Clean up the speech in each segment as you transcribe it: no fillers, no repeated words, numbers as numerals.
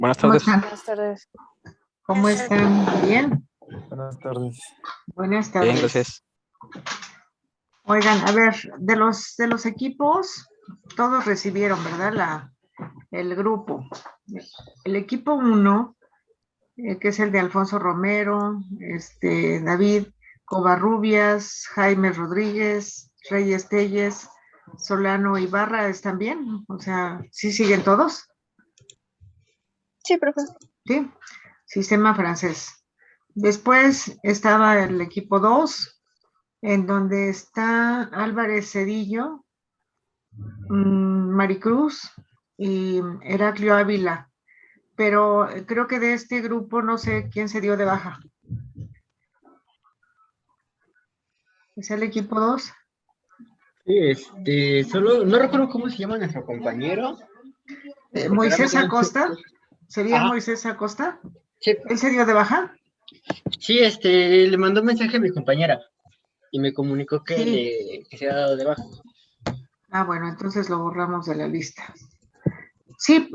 Buenas ¿Cómo tardes. están? Buenas tardes. ¿Cómo están? ¿Bien? Buenas tardes. Buenas Bien, tardes. gracias. Oigan, a ver, de los equipos, todos recibieron, ¿verdad? El grupo. El equipo 1, que es el de Alfonso Romero, David Covarrubias, Jaime Rodríguez, Reyes Telles, Solano Ibarra, ¿están bien? O sea, ¿sí siguen todos? Sí, profe. Sí, sistema francés. Después estaba el equipo 2, en donde está Álvarez Cedillo, Maricruz y Heraclio Ávila. Pero creo que de este grupo no sé quién se dio de baja. ¿Es el equipo 2? Sí, solo no recuerdo cómo se llama nuestro compañero. Moisés Acosta. ¿Sería Ajá. Moisés Acosta? Sí, ¿Él se dio de baja? sí, le mandó un mensaje a mi compañera y me comunicó que, Sí. que se ha dado de baja. Ah, bueno, entonces lo borramos de la lista. Sí,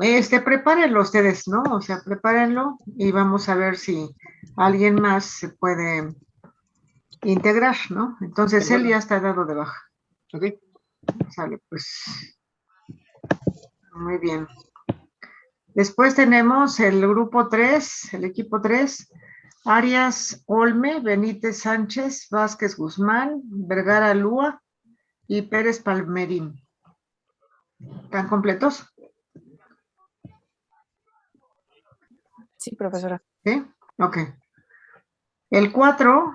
prepárenlo ustedes, ¿no? O sea, prepárenlo y vamos a ver si alguien más se puede integrar, ¿no? Entonces él ya está dado de baja. Ok. Sale, pues. Muy bien. Después tenemos el grupo 3, el equipo 3, Arias Olme, Benítez Sánchez, Vázquez Guzmán, Vergara Lúa y Pérez Palmerín. ¿Están completos? Sí, profesora. ¿Sí? Ok. El 4,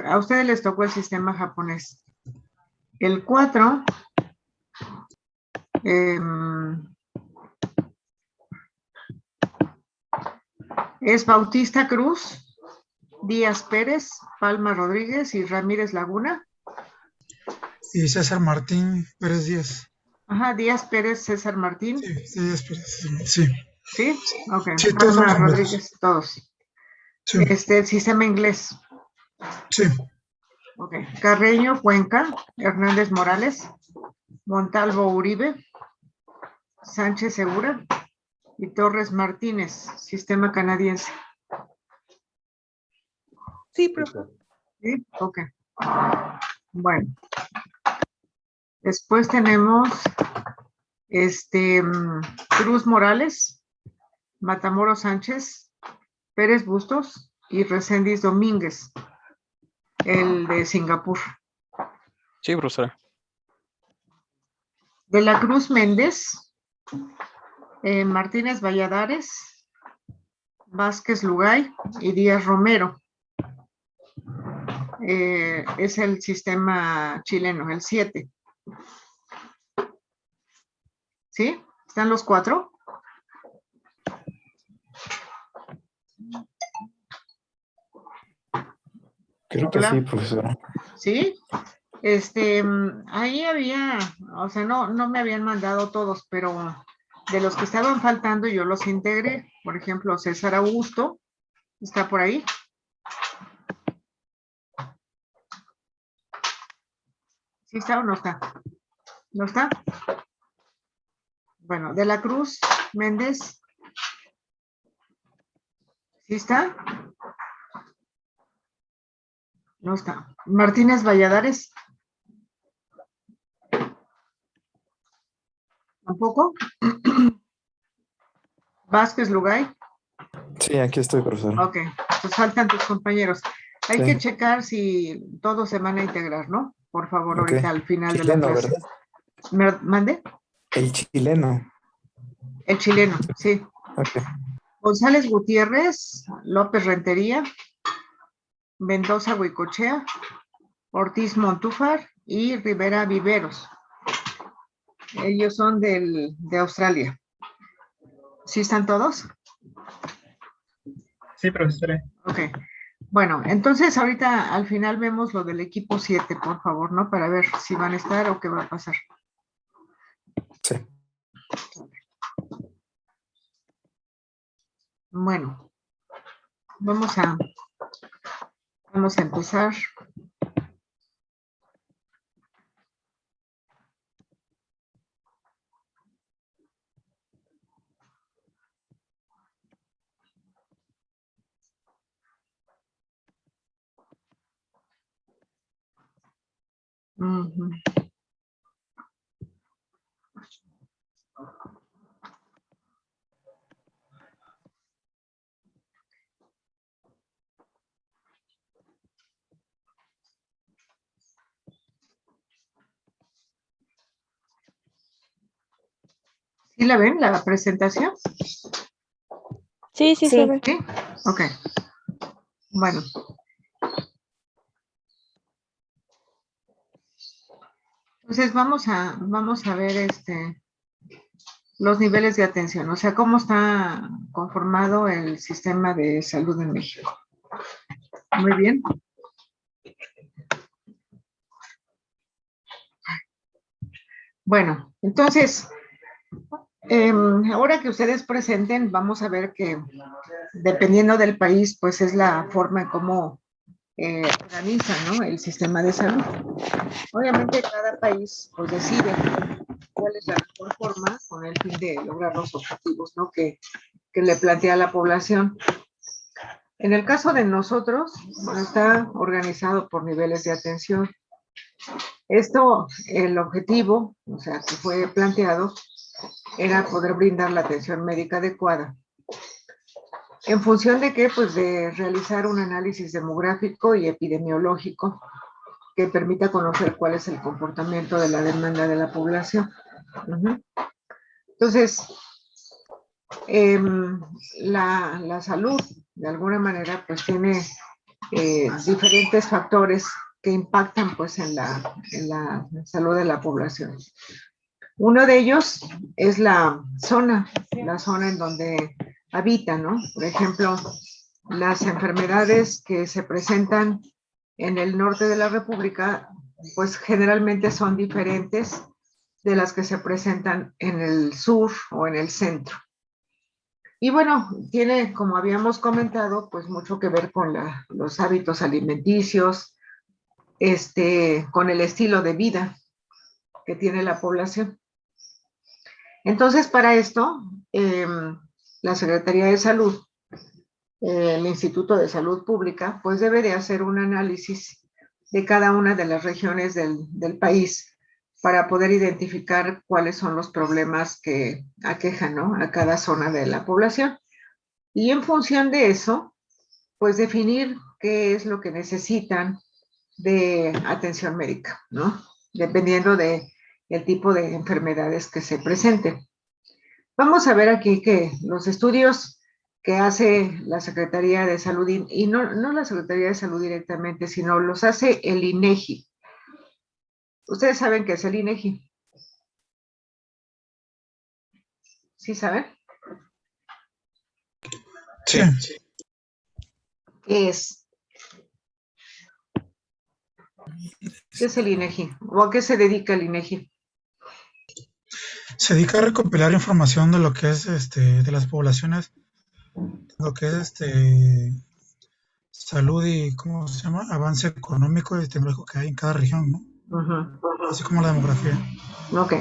a ustedes les tocó el sistema japonés. El 4, es Bautista Cruz, Díaz Pérez, Palma Rodríguez y Ramírez Laguna. Y César Martín Pérez Díaz. Ajá, Díaz Pérez, César Martín. Sí, Díaz Pérez, sí. ¿Sí? Ok. Sí, todos Palma somos completos. Rodríguez, todos. Sí, El sistema inglés. sí. Ok. Carreño, Cuenca, Hernández Morales, Montalvo Uribe, Sánchez Segura y Torres Martínez, sistema canadiense. Sí, profe. ¿Sí? Ok. Bueno. Después tenemos Cruz Morales, Matamoros Sánchez, Pérez Bustos y Reséndiz Domínguez, el de Singapur. Sí, profesora. De la Cruz Méndez, Martínez Valladares, Vázquez Lugay y Díaz Romero. Es el sistema chileno, el 7. ¿Sí? ¿Están los 4? Creo que sí, profesora. ¿Sí? Ahí había, o sea, no me habían mandado todos, pero de los que estaban faltando yo los integré. Por ejemplo, César Augusto, ¿está por ahí? ¿Sí está o no está? ¿No está? Bueno, de la Cruz Méndez, ¿sí está? No está. Martínez Valladares, ¿tampoco? Vázquez Lugay. Sí, aquí estoy, profesora. Ok, pues faltan tus compañeros. Hay Sí. que checar si todos se van a integrar, ¿no? Por favor, Ok. ahorita al final de la Chileno, clase. ¿verdad? ¿Mande? El chileno. El chileno, sí. Ok. González Gutiérrez, López Rentería, Mendoza Huicochea, Ortiz Montúfar y Rivera Viveros. Ellos son de Australia. ¿Sí están todos? Sí, profesora. Ok. Bueno, entonces ahorita al final vemos lo del equipo 7, por favor, ¿no? Para ver si van a estar o qué va a pasar. Sí. Bueno, vamos a empezar. Ujú. ¿Sí la ven, la presentación? Sí, sí, se ve. Sí. Ok. Bueno. Entonces vamos a ver los niveles de atención, o sea, cómo está conformado el sistema de salud en México. Muy bien. Bueno, entonces, ahora que ustedes presenten, vamos a ver que dependiendo del país, pues es la forma en cómo organiza, ¿no?, el sistema de salud. Obviamente cada país pues decide cuál es la mejor forma con el fin de lograr los objetivos, ¿no?, que le plantea la población. En el caso de nosotros, bueno, está organizado por niveles de atención. Esto, el objetivo, o sea, que fue planteado, era poder brindar la atención médica adecuada. ¿En función de qué? Pues de realizar un análisis demográfico y epidemiológico que permita conocer cuál es el comportamiento de la demanda de la población. Entonces, la salud, de alguna manera, pues tiene diferentes factores que impactan pues en la salud de la población. Uno de ellos es la zona en donde habita, ¿no? Por ejemplo, las enfermedades que se presentan en el norte de la República, pues generalmente son diferentes de las que se presentan en el sur o en el centro. Y bueno, tiene, como habíamos comentado, pues mucho que ver con los hábitos alimenticios, con el estilo de vida que tiene la población. Entonces, para esto, la Secretaría de Salud, el Instituto de Salud Pública, pues debe de hacer un análisis de cada una de las regiones del país para poder identificar cuáles son los problemas que aquejan, ¿no?, a cada zona de la población. Y en función de eso, pues definir qué es lo que necesitan de atención médica, ¿no?, dependiendo del tipo de enfermedades que se presenten. Vamos a ver aquí que los estudios que hace la Secretaría de Salud, y no la Secretaría de Salud directamente, sino los hace el INEGI. ¿Ustedes saben qué es el INEGI? ¿Sí saben? Sí. ¿Qué es? ¿Qué es el INEGI? ¿O a qué se dedica el INEGI? Se dedica a recopilar información de lo que es de las poblaciones, lo que es salud y ¿cómo se llama? Avance económico y tecnológico que hay en cada región, ¿no? Así como la demografía. Ok.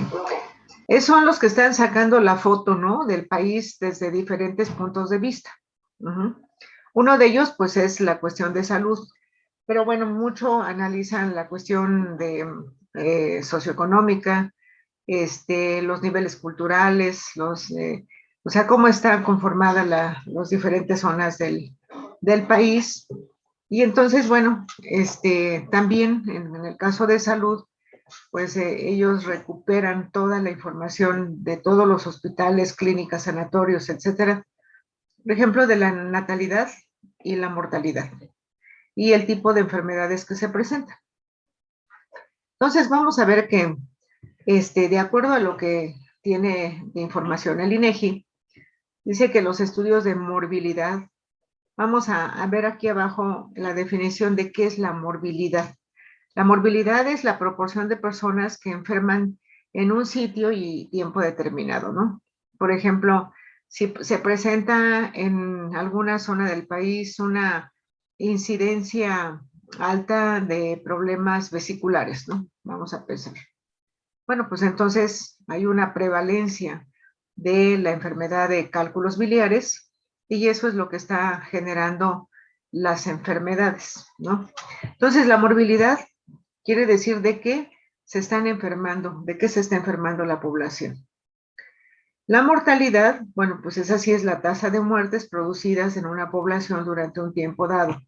Esos son los que están sacando la foto, ¿no?, del país desde diferentes puntos de vista. Uno de ellos, pues, es la cuestión de salud. Pero bueno, mucho analizan la cuestión de socioeconómica, los niveles culturales, o sea, cómo están conformadas las diferentes zonas del país. Y entonces, bueno, también en el caso de salud, pues ellos recuperan toda la información de todos los hospitales, clínicas, sanatorios, etcétera. Por ejemplo, de la natalidad y la mortalidad y el tipo de enfermedades que se presentan. Entonces, vamos a ver que, de acuerdo a lo que tiene de información el INEGI, dice que los estudios de morbilidad, vamos a ver aquí abajo la definición de qué es la morbilidad. La morbilidad es la proporción de personas que enferman en un sitio y tiempo determinado, ¿no? Por ejemplo, si se presenta en alguna zona del país una incidencia alta de problemas vesiculares, ¿no? Vamos a pensar. Bueno, pues entonces hay una prevalencia de la enfermedad de cálculos biliares y eso es lo que está generando las enfermedades, ¿no? Entonces, la morbilidad quiere decir de que se están enfermando, de qué se está enfermando la población. La mortalidad, bueno, pues esa sí es la tasa de muertes producidas en una población durante un tiempo dado,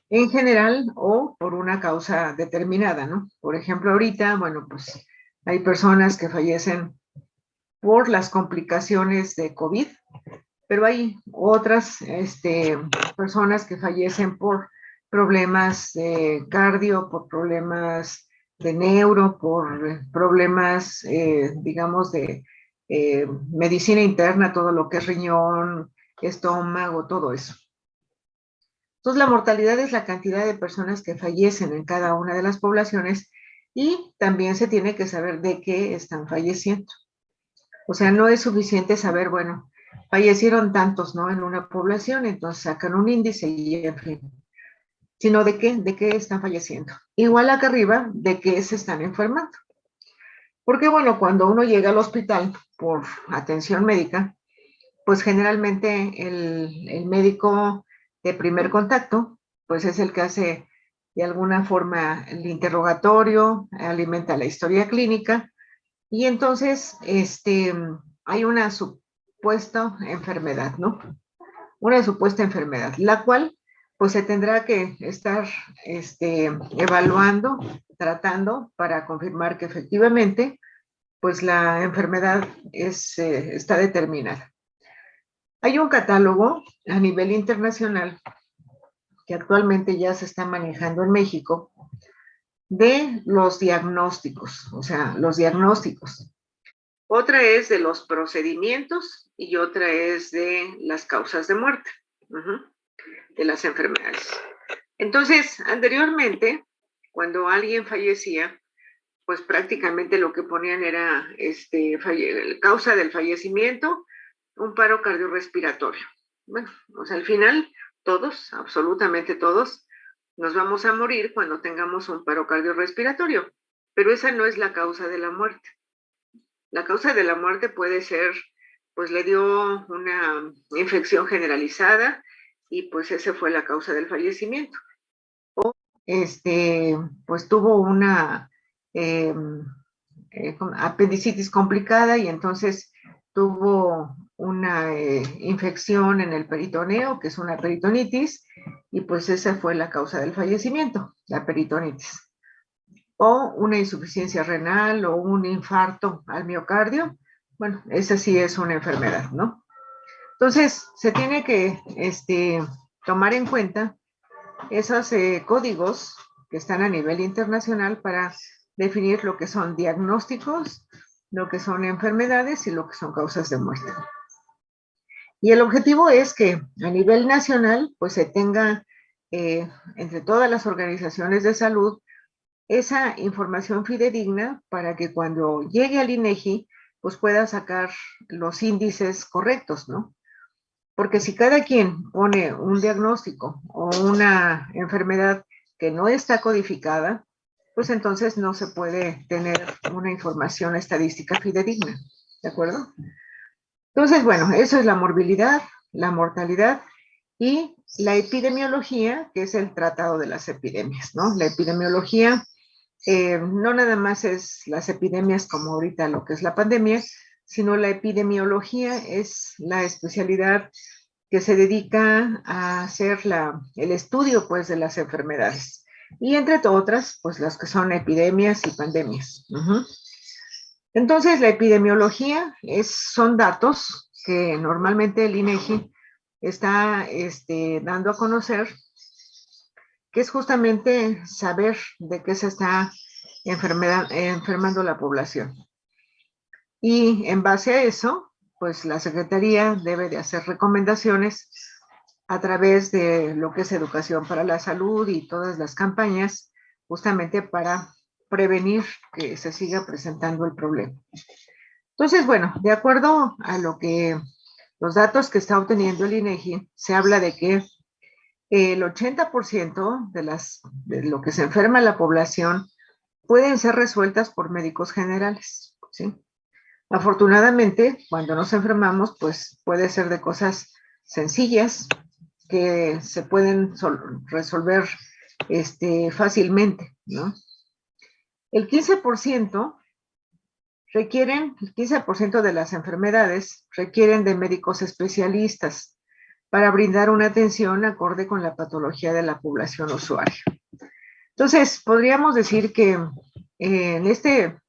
en general o por una causa determinada, ¿no? Por ejemplo, ahorita, bueno, pues hay personas que fallecen por las complicaciones de COVID, pero hay otras personas que fallecen por problemas de cardio, por problemas de neuro, por problemas, digamos, de medicina interna, todo lo que es riñón, estómago, todo eso. Entonces, la mortalidad es la cantidad de personas que fallecen en cada una de las poblaciones y también se tiene que saber de qué están falleciendo. O sea, no es suficiente saber, bueno, fallecieron tantos, ¿no? En una población, entonces sacan un índice y en fin. Sino de qué están falleciendo. Igual acá arriba, de qué se están enfermando. Porque bueno, cuando uno llega al hospital por atención médica, pues generalmente el médico de primer contacto, pues es el que hace de alguna forma el interrogatorio, alimenta la historia clínica, y entonces hay una supuesta enfermedad, ¿no? Una supuesta enfermedad, la cual pues se tendrá que estar evaluando, tratando para confirmar que efectivamente pues la enfermedad está determinada. Hay un catálogo a nivel internacional que actualmente ya se está manejando en México de los diagnósticos, o sea, los diagnósticos. Otra es de los procedimientos y otra es de las causas de muerte, de las enfermedades. Entonces, anteriormente, cuando alguien fallecía, pues prácticamente lo que ponían era causa del fallecimiento, un paro cardiorrespiratorio. Bueno, pues al final todos, absolutamente todos, nos vamos a morir cuando tengamos un paro cardiorrespiratorio, pero esa no es la causa de la muerte. La causa de la muerte puede ser, pues le dio una infección generalizada y pues esa fue la causa del fallecimiento. O pues tuvo una apendicitis complicada y entonces tuvo una infección en el peritoneo, que es una peritonitis, y pues esa fue la causa del fallecimiento, la peritonitis. O una insuficiencia renal o un infarto al miocardio, bueno, esa sí es una enfermedad, ¿no? Entonces, se tiene que tomar en cuenta esos códigos que están a nivel internacional para definir lo que son diagnósticos, lo que son enfermedades y lo que son causas de muerte. Y el objetivo es que a nivel nacional, pues se tenga entre todas las organizaciones de salud esa información fidedigna para que cuando llegue al INEGI, pues pueda sacar los índices correctos, ¿no? Porque si cada quien pone un diagnóstico o una enfermedad que no está codificada, pues entonces no se puede tener una información estadística fidedigna, ¿de acuerdo? Entonces, bueno, eso es la morbilidad, la mortalidad y la epidemiología, que es el tratado de las epidemias, ¿no? La epidemiología no nada más es las epidemias como ahorita lo que es la pandemia, sino la epidemiología es la especialidad que se dedica a hacer el estudio pues de las enfermedades y entre otras pues las que son epidemias y pandemias. Entonces la epidemiología son datos que normalmente el INEGI está dando a conocer, que es justamente saber de qué se está enfermando la población. Y en base a eso, pues la Secretaría debe de hacer recomendaciones a través de lo que es educación para la salud y todas las campañas, justamente para prevenir que se siga presentando el problema. Entonces, bueno, de acuerdo a los datos que está obteniendo el INEGI, se habla de que el 80% de lo que se enferma la población pueden ser resueltas por médicos generales, ¿sí? Afortunadamente, cuando nos enfermamos, pues puede ser de cosas sencillas que se pueden resolver fácilmente, ¿no? El 15% el 15% de las enfermedades requieren de médicos especialistas para brindar una atención acorde con la patología de la población usuaria. Entonces, podríamos decir que en este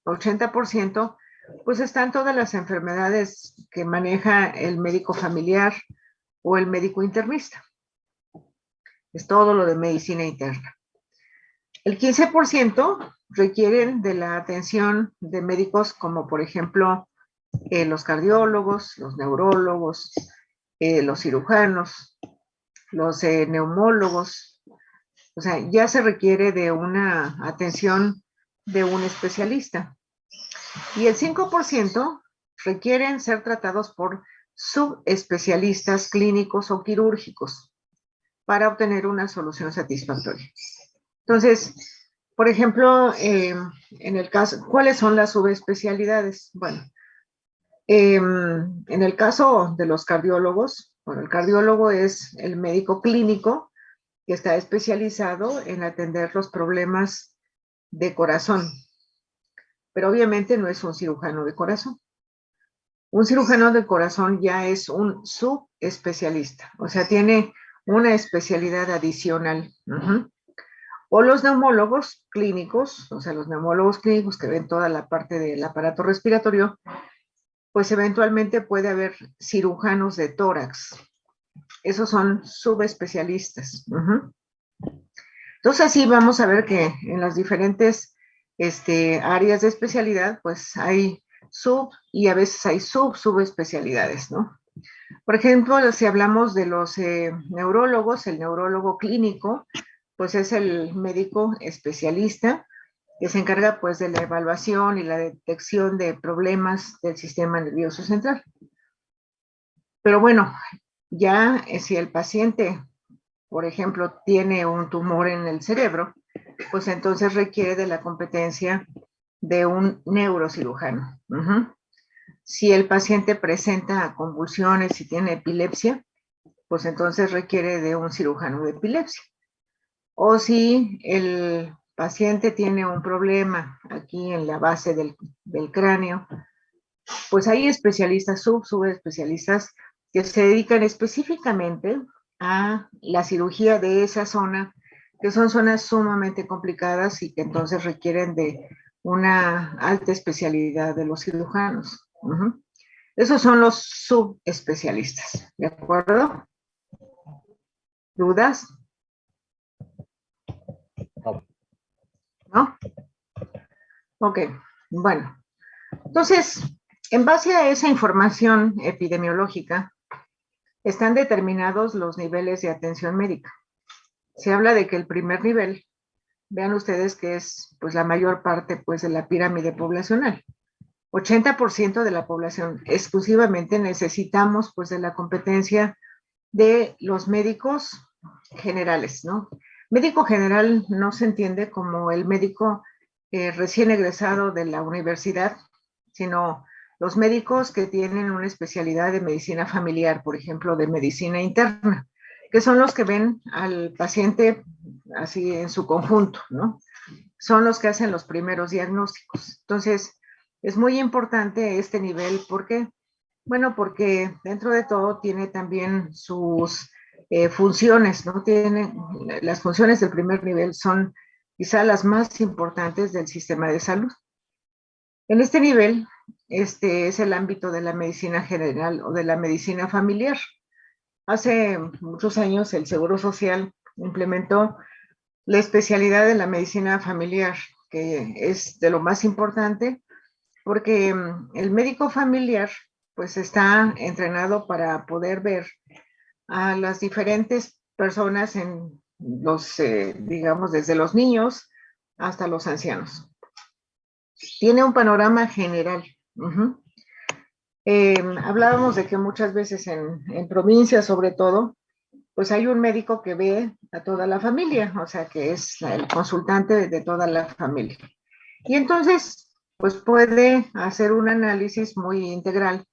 80%, pues están todas las enfermedades que maneja el médico familiar o el médico internista. Es todo lo de medicina interna. El 15% requieren de la atención de médicos como, por ejemplo, los cardiólogos, los neurólogos, los cirujanos, los neumólogos. O sea, ya se requiere de una atención de un especialista. Y el 5% requieren ser tratados por subespecialistas clínicos o quirúrgicos para obtener una solución satisfactoria. Entonces, por ejemplo, en el caso, ¿cuáles son las subespecialidades? Bueno, en el caso de los cardiólogos, bueno, el cardiólogo es el médico clínico que está especializado en atender los problemas de corazón, pero obviamente no es un cirujano de corazón. Un cirujano de corazón ya es un subespecialista, o sea, tiene una especialidad adicional. O los neumólogos clínicos, o sea, los neumólogos clínicos que ven toda la parte del aparato respiratorio, pues eventualmente puede haber cirujanos de tórax. Esos son subespecialistas. Entonces, así vamos a ver que en las diferentes áreas de especialidad, pues hay y a veces hay subespecialidades, ¿no? Por ejemplo, si hablamos de los neurólogos, el neurólogo clínico, pues es el médico especialista que se encarga pues de la evaluación y la detección de problemas del sistema nervioso central. Pero bueno, ya si el paciente, por ejemplo, tiene un tumor en el cerebro, pues entonces requiere de la competencia de un neurocirujano. Si el paciente presenta convulsiones y tiene epilepsia, pues entonces requiere de un cirujano de epilepsia. O si el paciente tiene un problema aquí en la base del cráneo, pues hay especialistas, subespecialistas que se dedican específicamente a la cirugía de esa zona, que son zonas sumamente complicadas y que entonces requieren de una alta especialidad de los cirujanos. Esos son los subespecialistas, ¿de acuerdo? ¿Dudas? ¿No? Ok, bueno. Entonces, en base a esa información epidemiológica, están determinados los niveles de atención médica. Se habla de que el primer nivel, vean ustedes que es pues la mayor parte pues de la pirámide poblacional. 80% de la población exclusivamente necesitamos pues de la competencia de los médicos generales, ¿no? Médico general no se entiende como el médico recién egresado de la universidad, sino los médicos que tienen una especialidad de medicina familiar, por ejemplo, de medicina interna, que son los que ven al paciente así en su conjunto, ¿no? Son los que hacen los primeros diagnósticos. Entonces, es muy importante este nivel, ¿por qué? Bueno, porque dentro de todo tiene también sus funciones, ¿no? Las funciones del primer nivel son quizá las más importantes del sistema de salud. En este nivel, este es el ámbito de la medicina general o de la medicina familiar. Hace muchos años el Seguro Social implementó la especialidad de la medicina familiar, que es de lo más importante, porque el médico familiar pues está entrenado para poder ver a las diferentes personas en los, digamos, desde los niños hasta los ancianos. Tiene un panorama general. Hablábamos de que muchas veces en provincias, sobre todo, pues hay un médico que ve a toda la familia, o sea, que es el consultante de toda la familia. Y entonces, pues puede hacer un análisis muy integral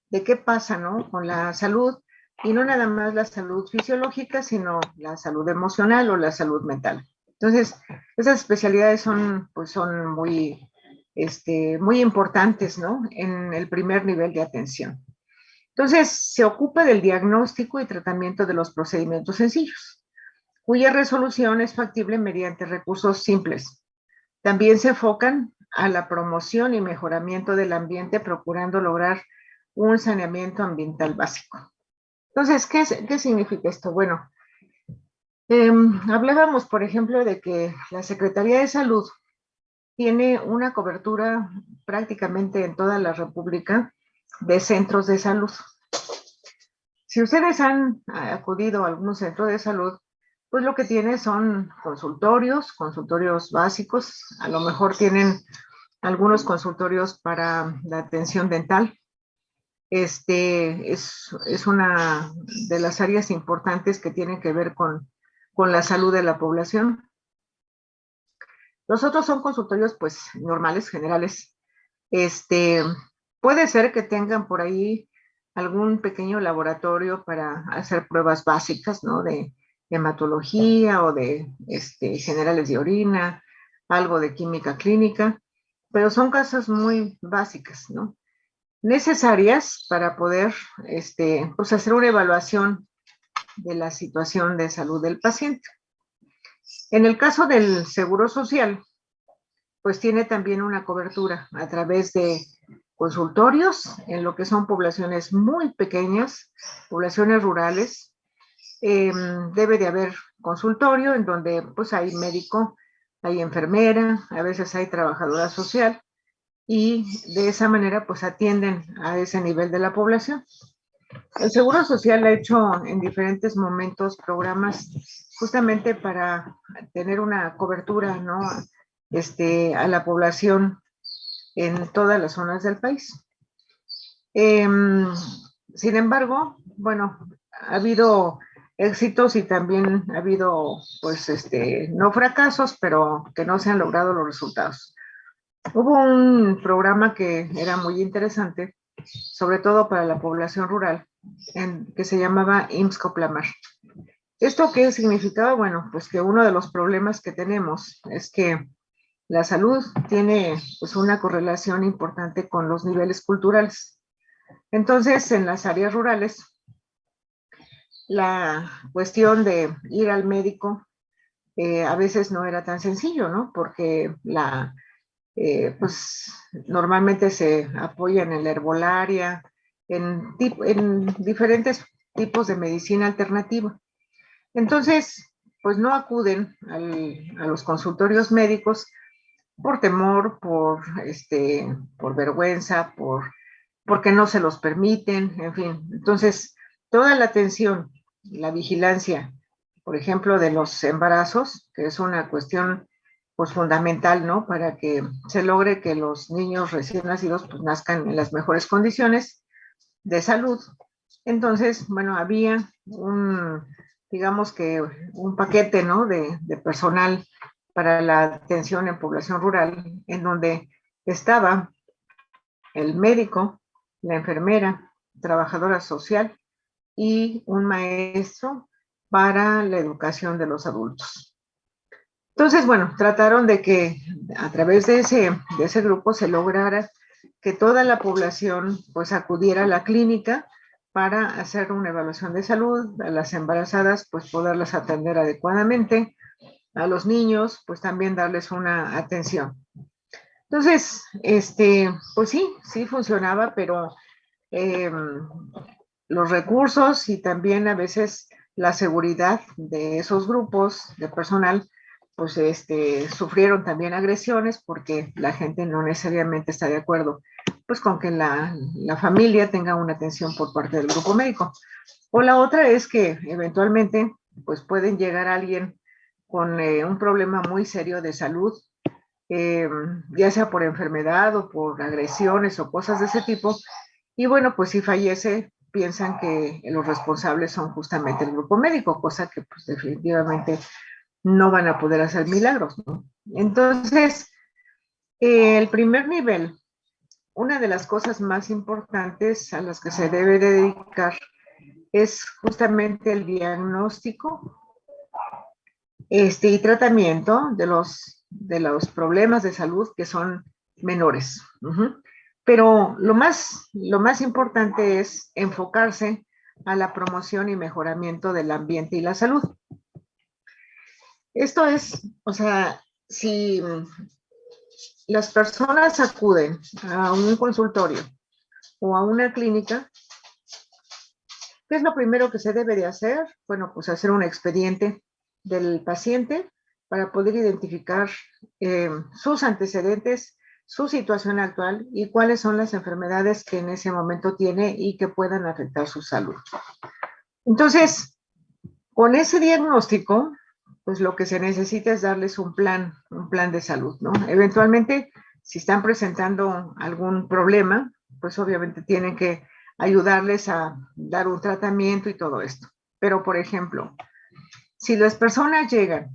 de qué pasa, ¿no? Con la salud, y no nada más la salud fisiológica, sino la salud emocional o la salud mental. Entonces, esas especialidades son, pues son muy, muy importantes, ¿no? En el primer nivel de atención. Entonces, se ocupa del diagnóstico y tratamiento de los procedimientos sencillos, cuya resolución es factible mediante recursos simples. También se enfocan a la promoción y mejoramiento del ambiente, procurando lograr un saneamiento ambiental básico. Entonces, ¿qué significa esto? Bueno, hablábamos, por ejemplo, de que la Secretaría de Salud tiene una cobertura prácticamente en toda la República de centros de salud. Si ustedes han acudido a algún centro de salud, pues lo que tiene son consultorios básicos, a lo mejor tienen algunos consultorios para la atención dental. Es una de las áreas importantes que tienen que ver con la salud de la población. Los otros son consultorios, pues, normales, generales. Puede ser que tengan por ahí algún pequeño laboratorio para hacer pruebas básicas, ¿no? De hematología o de generales de orina, algo de química clínica, pero son cosas muy básicas, ¿no? Necesarias para poder pues hacer una evaluación de la situación de salud del paciente. En el caso del Seguro Social, pues tiene también una cobertura a través de consultorios en lo que son poblaciones muy pequeñas, poblaciones rurales. Debe de haber consultorio en donde pues hay médico, hay enfermera, a veces hay trabajadora social, y de esa manera pues atienden a ese nivel de la población. El Seguro Social ha hecho en diferentes momentos programas justamente para tener una cobertura, ¿no? A la población en todas las zonas del país. Sin embargo, bueno, ha habido éxitos y también ha habido, pues, no fracasos, pero que no se han logrado los resultados. Hubo un programa que era muy interesante, sobre todo para la población rural, que se llamaba IMSS Coplamar. ¿Esto qué significaba? Bueno, pues que uno de los problemas que tenemos es que la salud tiene pues una correlación importante con los niveles culturales. Entonces, en las áreas rurales, la cuestión de ir al médico a veces no era tan sencillo, ¿no? Porque pues normalmente se apoyan en la herbolaria, en diferentes tipos de medicina alternativa. Entonces, pues no acuden a los consultorios médicos por temor, por vergüenza, porque no se los permiten, en fin. Entonces, toda la atención, la vigilancia, por ejemplo, de los embarazos, que es una cuestión pues fundamental, ¿no? Para que se logre que los niños recién nacidos pues nazcan en las mejores condiciones de salud. Entonces, bueno, había digamos que un paquete, ¿no? De personal para la atención en población rural, en donde estaba el médico, la enfermera, trabajadora social y un maestro para la educación de los adultos. Entonces, bueno, trataron de que a través de ese grupo se lograra que toda la población pues acudiera a la clínica para hacer una evaluación de salud, a las embarazadas pues poderlas atender adecuadamente, a los niños pues también darles una atención. Entonces, pues sí funcionaba, pero los recursos y también a veces la seguridad de esos grupos de personal, pues sufrieron también agresiones porque la gente no necesariamente está de acuerdo, pues con que la familia tenga una atención por parte del grupo médico. O la otra es que eventualmente, pues pueden llegar a alguien con un problema muy serio de salud, ya sea por enfermedad o por agresiones o cosas de ese tipo, y bueno, pues si fallece, piensan que los responsables son justamente el grupo médico, cosa que pues definitivamente no van a poder hacer milagros, ¿no? Entonces, el primer nivel, una de las cosas más importantes a las que se debe de dedicar es justamente el diagnóstico, y tratamiento de los problemas de salud que son menores. Pero lo más importante es enfocarse a la promoción y mejoramiento del ambiente y la salud. Esto es, o sea, si las personas acuden a un consultorio o a una clínica, ¿qué es lo primero que se debe de hacer? Bueno, pues hacer un expediente del paciente para poder identificar sus antecedentes, su situación actual y cuáles son las enfermedades que en ese momento tiene y que puedan afectar su salud. Entonces, con ese diagnóstico, pues lo que se necesita es darles un plan de salud, ¿no? Eventualmente, si están presentando algún problema, pues obviamente tienen que ayudarles a dar un tratamiento y todo esto. Pero, por ejemplo, si las personas llegan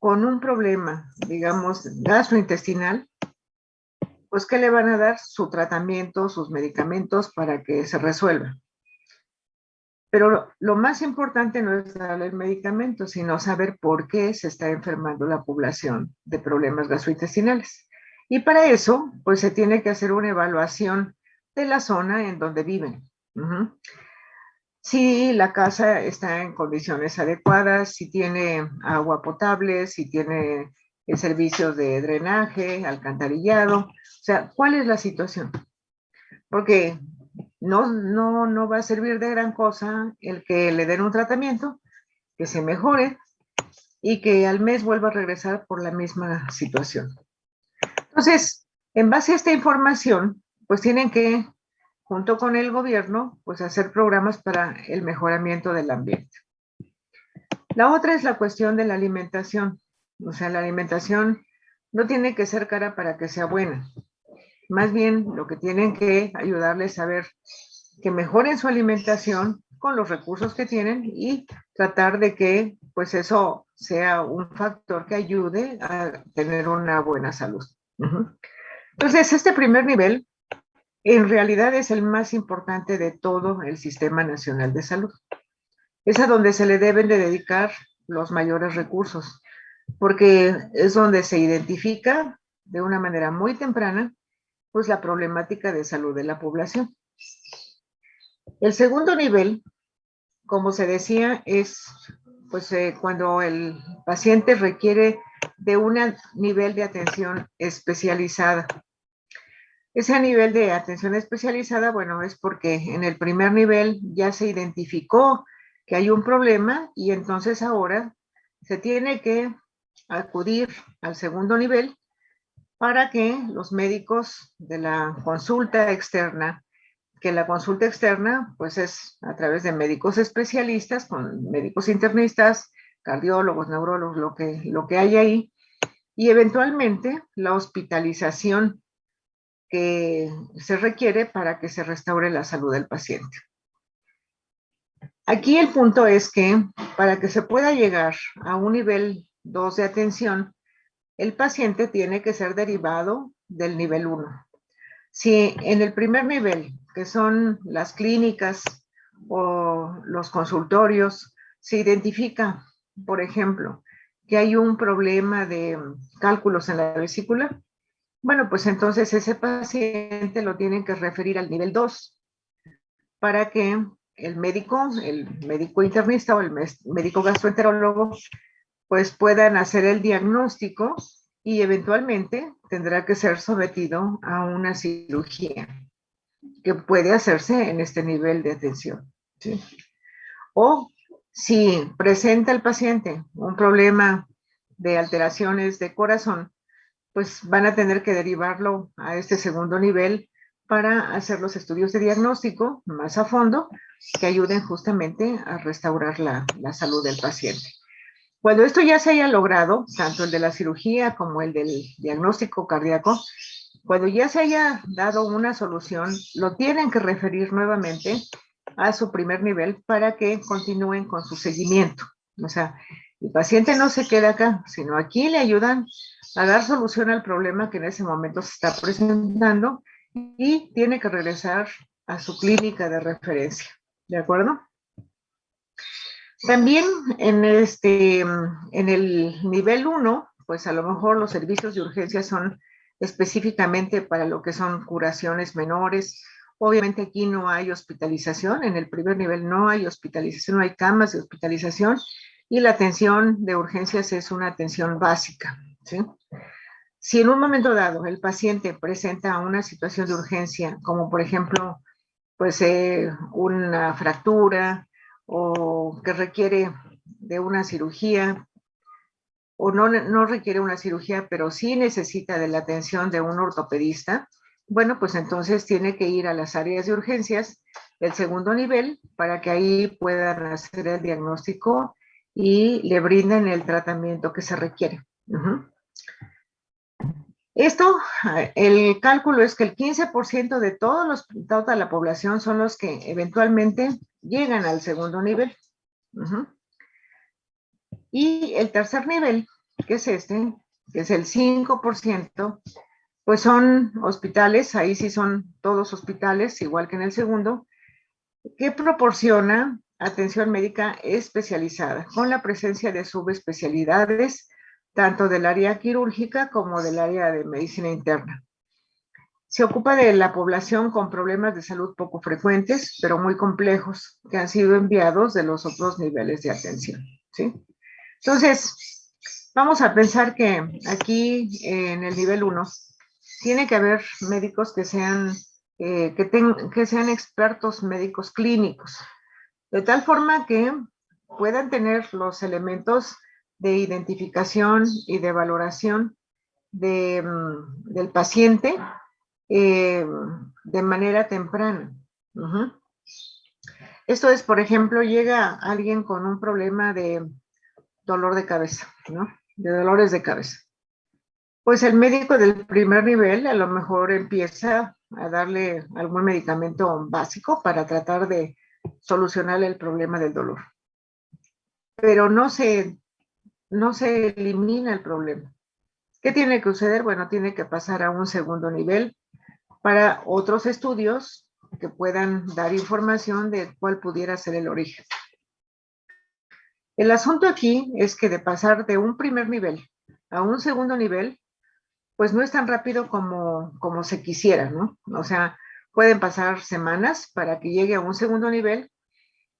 con un problema, digamos, gastrointestinal, pues ¿qué le van a dar? Su tratamiento, sus medicamentos para que se resuelva. Pero lo más importante no es darle el medicamento, sino saber por qué se está enfermando la población de problemas gastrointestinales. Y para eso, pues se tiene que hacer una evaluación de la zona en donde viven. Si la casa está en condiciones adecuadas, si tiene agua potable, si tiene servicios de drenaje, alcantarillado, o sea, ¿cuál es la situación? Porque no va a servir de gran cosa el que le den un tratamiento, que se mejore y que al mes vuelva a regresar por la misma situación. Entonces, en base a esta información, pues tienen que, junto con el gobierno, pues hacer programas para el mejoramiento del ambiente. La otra es la cuestión de la alimentación. O sea, la alimentación no tiene que ser cara para que sea buena. Más bien, lo que tienen que ayudarles a ver que mejoren su alimentación con los recursos que tienen y tratar de que, pues eso sea un factor que ayude a tener una buena salud. Entonces, este primer nivel en realidad es el más importante de todo el Sistema Nacional de Salud. Es a donde se le deben de dedicar los mayores recursos, porque es donde se identifica de una manera muy temprana pues la problemática de salud de la población. El segundo nivel, como se decía, es pues cuando el paciente requiere de un nivel de atención especializada. Ese nivel de atención especializada, bueno, es porque en el primer nivel ya se identificó que hay un problema y entonces ahora se tiene que acudir al segundo nivel para que los médicos de la consulta externa, que la consulta externa pues es a través de médicos especialistas, con médicos internistas, cardiólogos, neurólogos, lo que hay ahí, y eventualmente la hospitalización que se requiere para que se restaure la salud del paciente. Aquí el punto es que para que se pueda llegar a un nivel 2 de atención, el paciente tiene que ser derivado del nivel 1. Si en el primer nivel, que son las clínicas o los consultorios, se identifica, por ejemplo, que hay un problema de cálculos en la vesícula, bueno, pues entonces ese paciente lo tienen que referir al nivel 2 para que el médico internista o el médico gastroenterólogo, pues puedan hacer el diagnóstico y eventualmente tendrá que ser sometido a una cirugía que puede hacerse en este nivel de atención, ¿sí? O si presenta el paciente un problema de alteraciones de corazón, pues van a tener que derivarlo a este segundo nivel para hacer los estudios de diagnóstico más a fondo que ayuden justamente a restaurar la salud del paciente. Cuando esto ya se haya logrado, tanto el de la cirugía como el del diagnóstico cardíaco, cuando ya se haya dado una solución, lo tienen que referir nuevamente a su primer nivel para que continúen con su seguimiento. O sea, el paciente no se queda acá, sino aquí le ayudan a dar solución al problema que en ese momento se está presentando y tiene que regresar a su clínica de referencia. ¿De acuerdo? También en el nivel 1, pues a lo mejor los servicios de urgencia son específicamente para lo que son curaciones menores. Obviamente aquí no hay hospitalización, en el primer nivel no hay hospitalización, no hay camas de hospitalización y la atención de urgencias es una atención básica, ¿sí? Si en un momento dado el paciente presenta una situación de urgencia, como por ejemplo, pues una fractura o que requiere de una cirugía, o no requiere una cirugía, pero sí necesita de la atención de un ortopedista, bueno, pues entonces tiene que ir a las áreas de urgencias del segundo nivel para que ahí puedan hacer el diagnóstico y le brinden el tratamiento que se requiere. Esto, el cálculo es que el 15% de toda la población son los que eventualmente llegan al segundo nivel. Y el tercer nivel, que es que es el 5%, pues son hospitales, ahí sí son todos hospitales, igual que en el segundo, que proporciona atención médica especializada, con la presencia de subespecialidades, tanto del área quirúrgica como del área de medicina interna. Se ocupa de la población con problemas de salud poco frecuentes, pero muy complejos, que han sido enviados de los otros niveles de atención, ¿sí? Entonces, vamos a pensar que aquí en el nivel 1 tiene que haber médicos que sean expertos médicos clínicos, de tal forma que puedan tener los elementos de identificación y de valoración del paciente de manera temprana. Esto es, por ejemplo, llega alguien con un problema de dolor de cabeza, ¿no? De dolores de cabeza. Pues el médico del primer nivel a lo mejor empieza a darle algún medicamento básico para tratar de solucionar el problema del dolor. Pero no se elimina el problema. ¿Qué tiene que suceder? Bueno, tiene que pasar a un segundo nivel para otros estudios que puedan dar información de cuál pudiera ser el origen. El asunto aquí es que de pasar de un primer nivel a un segundo nivel, pues no es tan rápido como se quisiera, ¿no? O sea, pueden pasar semanas para que llegue a un segundo nivel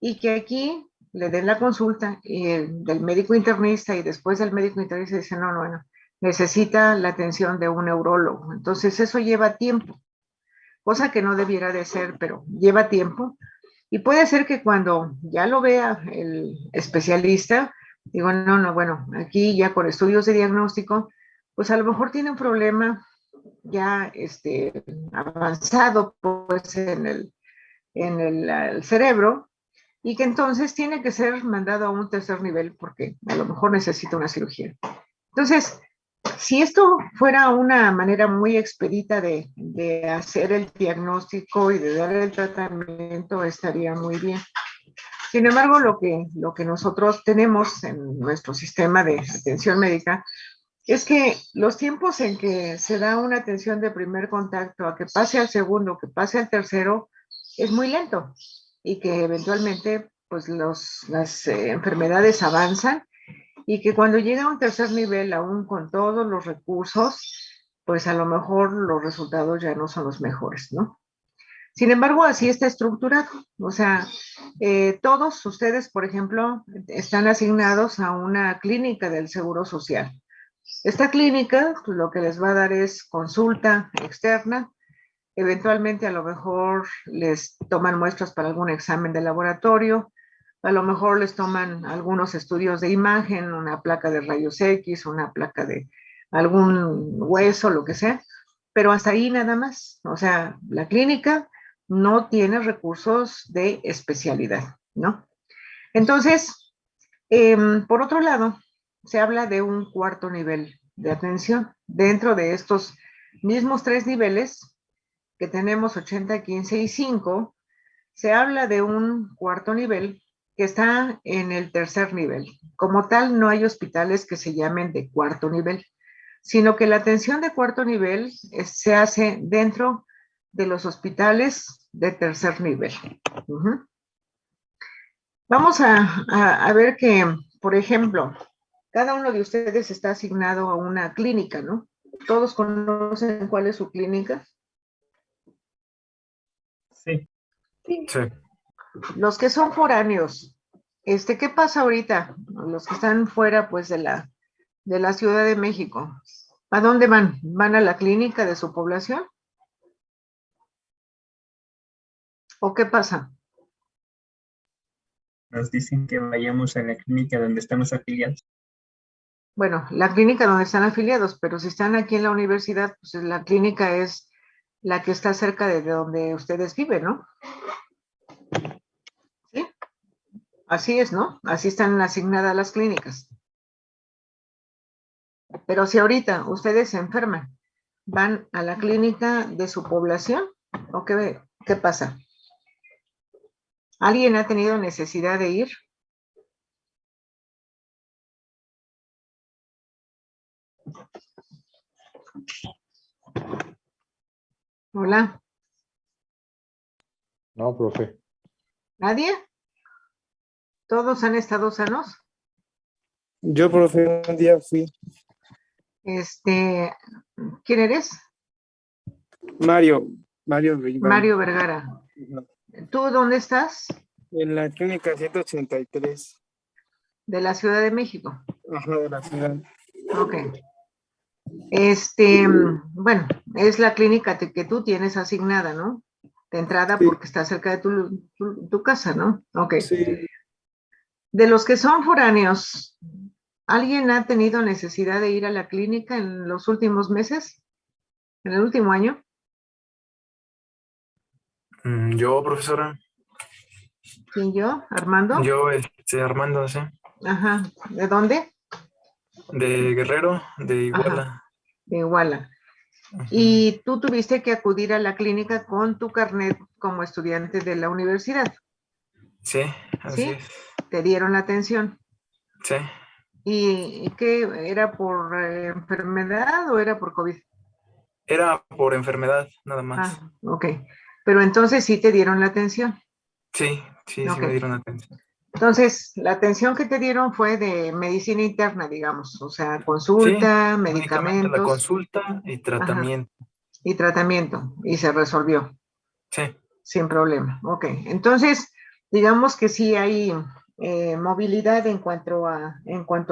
y que aquí le den la consulta del médico internista y después del médico internista dice, no, bueno, necesita la atención de un neurólogo. Entonces eso lleva tiempo, cosa que no debiera de ser, pero lleva tiempo. Y puede ser que cuando ya lo vea el especialista, digo, no, bueno, aquí ya con estudios de diagnóstico, pues a lo mejor tiene un problema ya avanzado pues en el cerebro y que entonces tiene que ser mandado a un tercer nivel porque a lo mejor necesita una cirugía. Entonces, si esto fuera una manera muy expedita de hacer el diagnóstico y de dar el tratamiento, estaría muy bien. Sin embargo, lo que nosotros tenemos en nuestro sistema de atención médica es que los tiempos en que se da una atención de primer contacto a que pase al segundo, que pase al tercero, es muy lento y que eventualmente pues las enfermedades avanzan y que cuando llega a un tercer nivel, aún con todos los recursos, pues a lo mejor los resultados ya no son los mejores, ¿no? Sin embargo, así está estructurado. O sea, todos ustedes, por ejemplo, están asignados a una clínica del Seguro Social. Esta clínica pues, lo que les va a dar es consulta externa. Eventualmente a lo mejor les toman muestras para algún examen de laboratorio. A lo mejor les toman algunos estudios de imagen, una placa de rayos X, una placa de algún hueso, lo que sea. Pero hasta ahí nada más. O sea, la clínica no tiene recursos de especialidad, ¿no? Entonces, por otro lado, se habla de un cuarto nivel de atención. Dentro de estos mismos tres niveles que tenemos 80, 15 y 5, se habla de un cuarto nivel que está en el tercer nivel. Como tal, no hay hospitales que se llamen de cuarto nivel, sino que la atención de cuarto nivel se hace dentro de los hospitales de tercer nivel. Vamos a ver que, por ejemplo, cada uno de ustedes está asignado a una clínica, ¿no? ¿Todos conocen cuál es su clínica? Sí. Sí. Sí. Los que son foráneos, ¿qué pasa ahorita? Los que están fuera, pues, de la Ciudad de México. ¿A dónde van? ¿Van a la clínica de su población? ¿O qué pasa? Nos dicen que vayamos a la clínica donde estamos afiliados. Bueno, la clínica donde están afiliados, pero si están aquí en la universidad, pues la clínica es la que está cerca de donde ustedes viven, ¿no? Sí, así es, ¿no? Así están asignadas las clínicas. Pero si ahorita ustedes se enferman, ¿van a la clínica de su población? ¿O qué pasa? ¿Alguien ha tenido necesidad de ir? Hola, No, profe. ¿nadie? ¿Todos han estado sanos? Yo, profe, un día fui. ¿Quién eres? Mario Vergara. Mario Vergara. ¿Tú dónde estás? En la clínica 183. De la Ciudad de México. Ajá, de la ciudad. Ok. Bueno, es la clínica que tú tienes asignada, ¿no? De entrada Sí. porque está cerca de tu casa, ¿no? Ok. Sí. De los que son foráneos, ¿alguien ha tenido necesidad de ir a la clínica en los últimos meses? ¿En el último año? Yo, profesora. ¿Quién yo? ¿Armando? Yo, Armando, sí. Ajá. ¿De dónde? De Guerrero, de Iguala. De Iguala. Ujú. Y tú tuviste que acudir a la clínica con tu carnet como estudiante de la universidad. Sí, así ¿Sí? es. Te dieron la atención. Sí. ¿Y qué era por enfermedad o era por COVID? Era por enfermedad, nada más. Ah, ok. Pero entonces sí te dieron la atención. Sí, sí Ok. me dieron atención. Entonces, la atención que te dieron fue de medicina interna, digamos, o sea, Sí, consulta, únicamente la medicamentos, consulta y ajá, tratamiento. y tratamiento, y se resolvió Sí, sin problema. Ok. Entonces, digamos que sí hay movilidad en cuanto a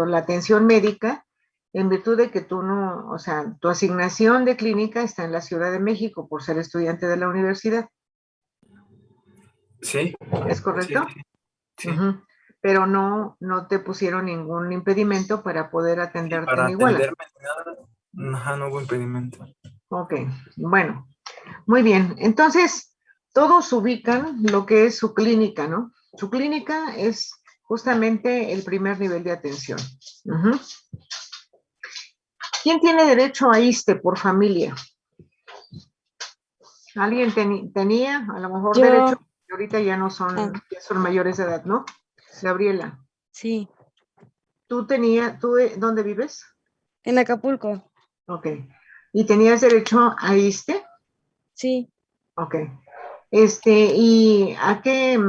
la atención médica, en virtud de que tú no, o sea, tu asignación de clínica está en la Ciudad de México por ser estudiante de la universidad. sí, ¿Es sí, correcto? sí. Ujú. Pero no te pusieron ningún impedimento para poder atenderte Para en Iguala. atenderme, nada, ajá, no hubo impedimento. Ok, bueno, muy bien. Entonces, todos ubican lo que es su clínica, ¿no? Su clínica es justamente el primer nivel de atención. Ujú. ¿Quién tiene derecho a ISSSTE por familia? ¿Alguien tenía a lo mejor derecho? Yo, Ahorita ya no ya son mayores de edad, ¿no? Gabriela, sí, ¿tú dónde vives? en Acapulco, Ok. ¿Y tenías derecho a ISSSTE? sí. Ok. ¿Y a qué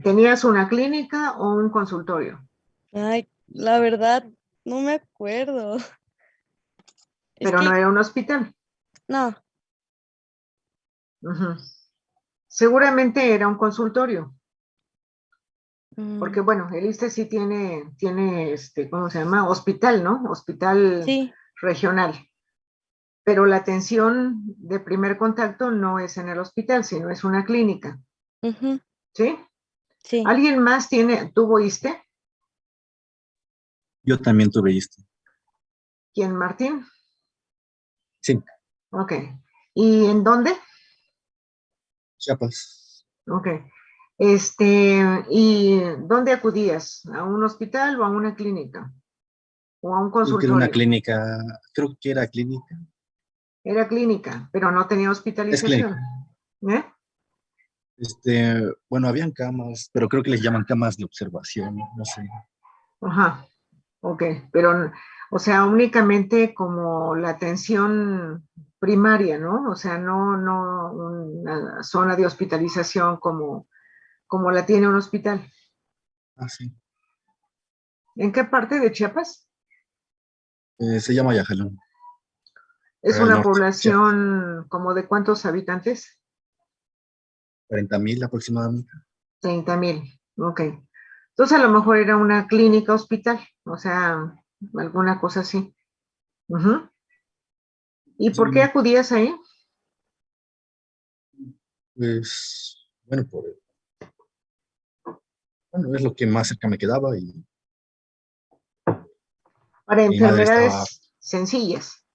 tenías una clínica o un consultorio? Ay, la verdad, no me acuerdo. Es Pero no que, era un hospital. no, Ujú. Seguramente era un consultorio, porque mm, bueno, el ISSSTE sí tiene ¿cómo se llama? Hospital, ¿no? Hospital sí, regional. Pero la atención de primer contacto no es en el hospital, sino es una clínica, ujú, ¿sí? sí. ¿Alguien más tuvo ISSSTE? Yo también tuve esto. ¿Quién, Martín? Sí, Ok. ¿Y en dónde? Chiapas. Ok. ¿Y dónde acudías? ¿A un hospital o a una clínica? ¿O a un Creo que era una consultorio? clínica, creo que era clínica. Era clínica, pero no tenía Es clínica. hospitalización. ¿Eh? Bueno, habían camas, pero creo que les llaman camas de observación, no sé. Ajá. Ok. Pero, o sea, únicamente como la atención primaria, ¿no? O sea, no una zona de hospitalización como la tiene un hospital. Ah, sí. ¿En qué parte de Chiapas? Se llama Yajalón. Es Para el una norte. Chiapas. población como de ¿cuántos habitantes? 40,000 aproximadamente. 30,000. Ok. Entonces a lo mejor era una clínica hospital, o sea, alguna cosa así. Ujú. ¿Y por qué acudías ahí? Pues, bueno, bueno, es lo que más cerca me quedaba y Para mi madre estaba, enfermedades sencillas,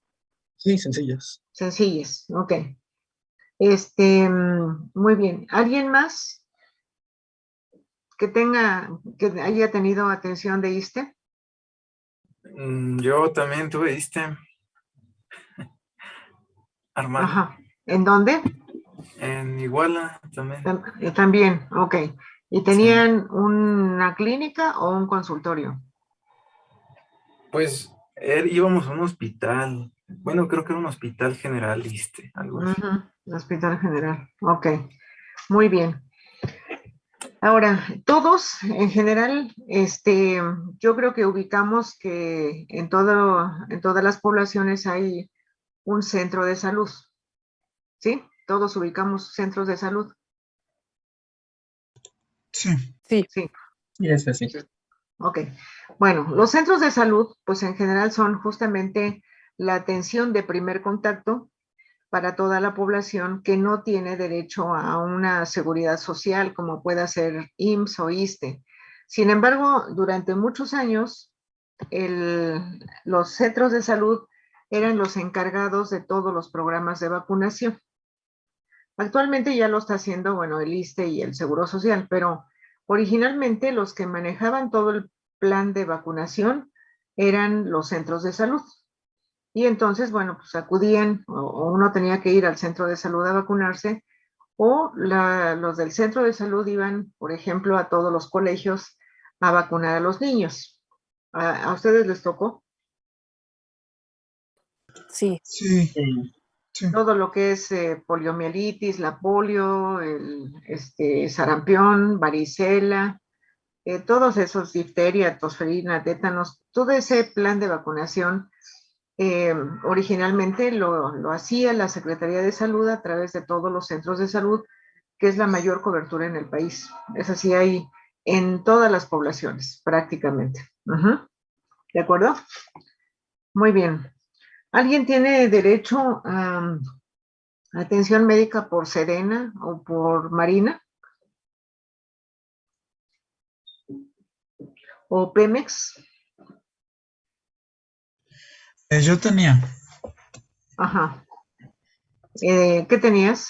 sí, sencillas. sencillas, ok. Muy bien. ¿Alguien más que haya tenido atención de ISSSTE? Yo también tuve ISSSTE, Armando, Ajá. ¿En dónde? en Iguala también. También, ok. ¿Y Sí. tenían una clínica o un consultorio? Pues íbamos a un hospital, bueno, creo que era un hospital general, ISSSTE, algo así. Ujú, Hospital General, ok. Muy bien. Ahora, todos en general, yo creo que ubicamos que en todas las poblaciones hay un centro de salud, ¿sí? Todos ubicamos centros de salud. Sí. Sí. Sí, Y es así. ok. Bueno, los centros de salud, pues en general son justamente la atención de primer contacto para toda la población que no tiene derecho a una seguridad social como pueda ser IMSS o ISSSTE. Sin embargo, durante muchos años, los centros de salud eran los encargados de todos los programas de vacunación. Actualmente ya lo está haciendo, bueno, el ISSSTE y el Seguro Social, pero originalmente los que manejaban todo el plan de vacunación eran los centros de salud. Y entonces, bueno, pues acudían o uno tenía que ir al centro de salud a vacunarse o los del centro de salud iban, por ejemplo, a todos los colegios a vacunar a los niños. ¿A ustedes les tocó? Sí. Sí. Sí. Sí. Todo lo que es poliomielitis, la polio, sarampión, varicela, todos esos, difteria, tosferina, tétanos, todo ese plan de vacunación originalmente lo hacía la Secretaría de Salud a través de todos los centros de salud, que es la mayor cobertura en el país. Es así, hay en todas las poblaciones, prácticamente. ¿De acuerdo? Muy bien. ¿Alguien tiene derecho a atención médica por Sedena o por Marina? ¿O Pemex? Yo tenía. Ajá. ¿Qué tenías?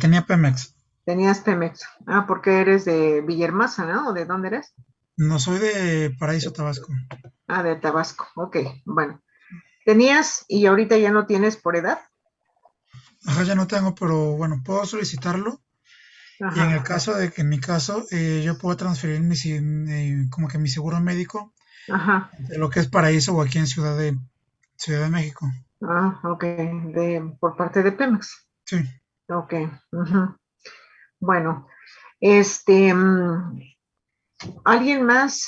Tenía Pemex. Tenías Pemex. Ah, porque eres de Villahermosa, ¿no? ¿O de dónde eres? No soy de Paraíso, Tabasco. Ah, de Tabasco. Ok, bueno. ¿Tenías y ahorita ya no tienes por edad? Ajá, ya no tengo, pero bueno, puedo solicitarlo. Y en el Ajá, caso de que en mi caso yo puedo transferir como que mi seguro médico ajá. de lo que es Paraíso o aquí en Ciudad de México. Ah, ok, por parte de Pemex. Sí. Ok, ujú. Bueno, este, mm, ¿alguien más,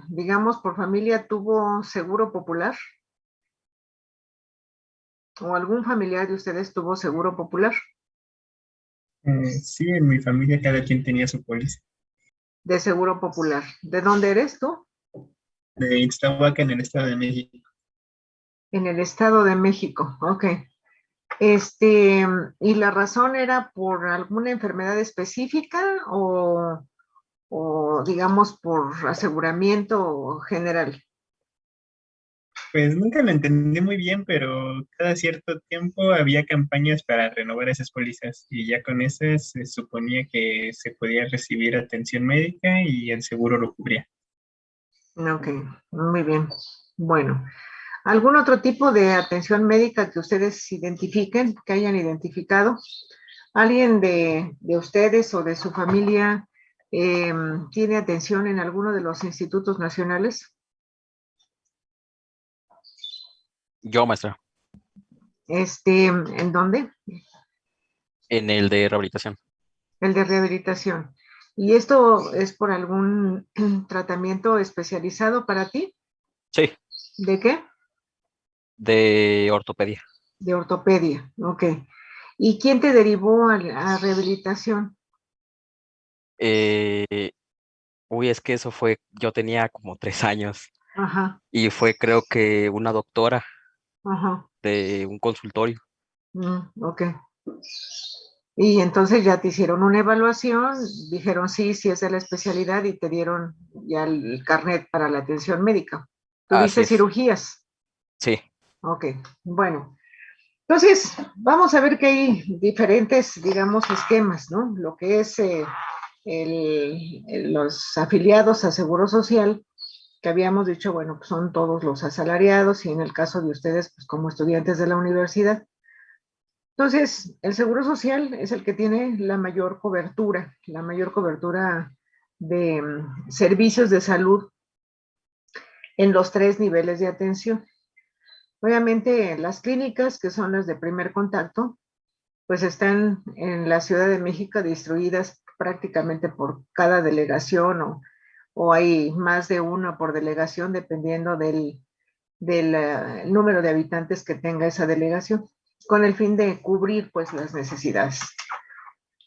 digamos, por familia tuvo seguro popular? ¿O algún familiar de ustedes tuvo seguro popular? Sí, en mi familia cada quien tenía su póliza. De seguro popular. ¿De dónde eres tú? De Ixtahuaca en el Estado de México. En el Estado de México, ok. ¿Y la razón era por alguna enfermedad específica o digamos por aseguramiento general? Pues nunca lo entendí muy bien, pero cada cierto tiempo había campañas para renovar esas pólizas y ya con esas se suponía que se podía recibir atención médica y el seguro lo cubría. Ok, muy bien. Bueno, ¿algún otro tipo de atención médica que ustedes identifiquen, que hayan identificado? ¿Alguien de ustedes o de su familia tiene atención en alguno de los institutos nacionales? Yo, maestra, ¿En dónde? en el de rehabilitación. El de rehabilitación. ¿Y esto es por algún tratamiento especializado para ti? Sí, ¿De qué? de ortopedia. De ortopedia, ok. ¿Y quién te derivó a rehabilitación? Es que eso fue, yo tenía como 3 años Ajá, y fue creo que una doctora ajá, de un consultorio. ok. Y entonces ya te hicieron una evaluación, dijeron sí, sí es de la especialidad y te dieron ya el carnet para la atención médica. Así ¿Tuviste es, cirugías? sí, Ok, bueno. Entonces, vamos a ver que hay diferentes, digamos, esquemas, ¿no? Lo que es los afiliados a Seguro Social, que habíamos dicho, bueno, pues son todos los asalariados y en el caso de ustedes, pues como estudiantes de la universidad. Entonces, el Seguro Social es el que tiene la mayor cobertura de servicios de salud en los 3 niveles de atención. Obviamente, las clínicas, que son las de primer contacto, pues están en la Ciudad de México distribuidas prácticamente por cada delegación o hay más de una por delegación dependiendo del número de habitantes que tenga esa delegación, con el fin de cubrir pues las necesidades.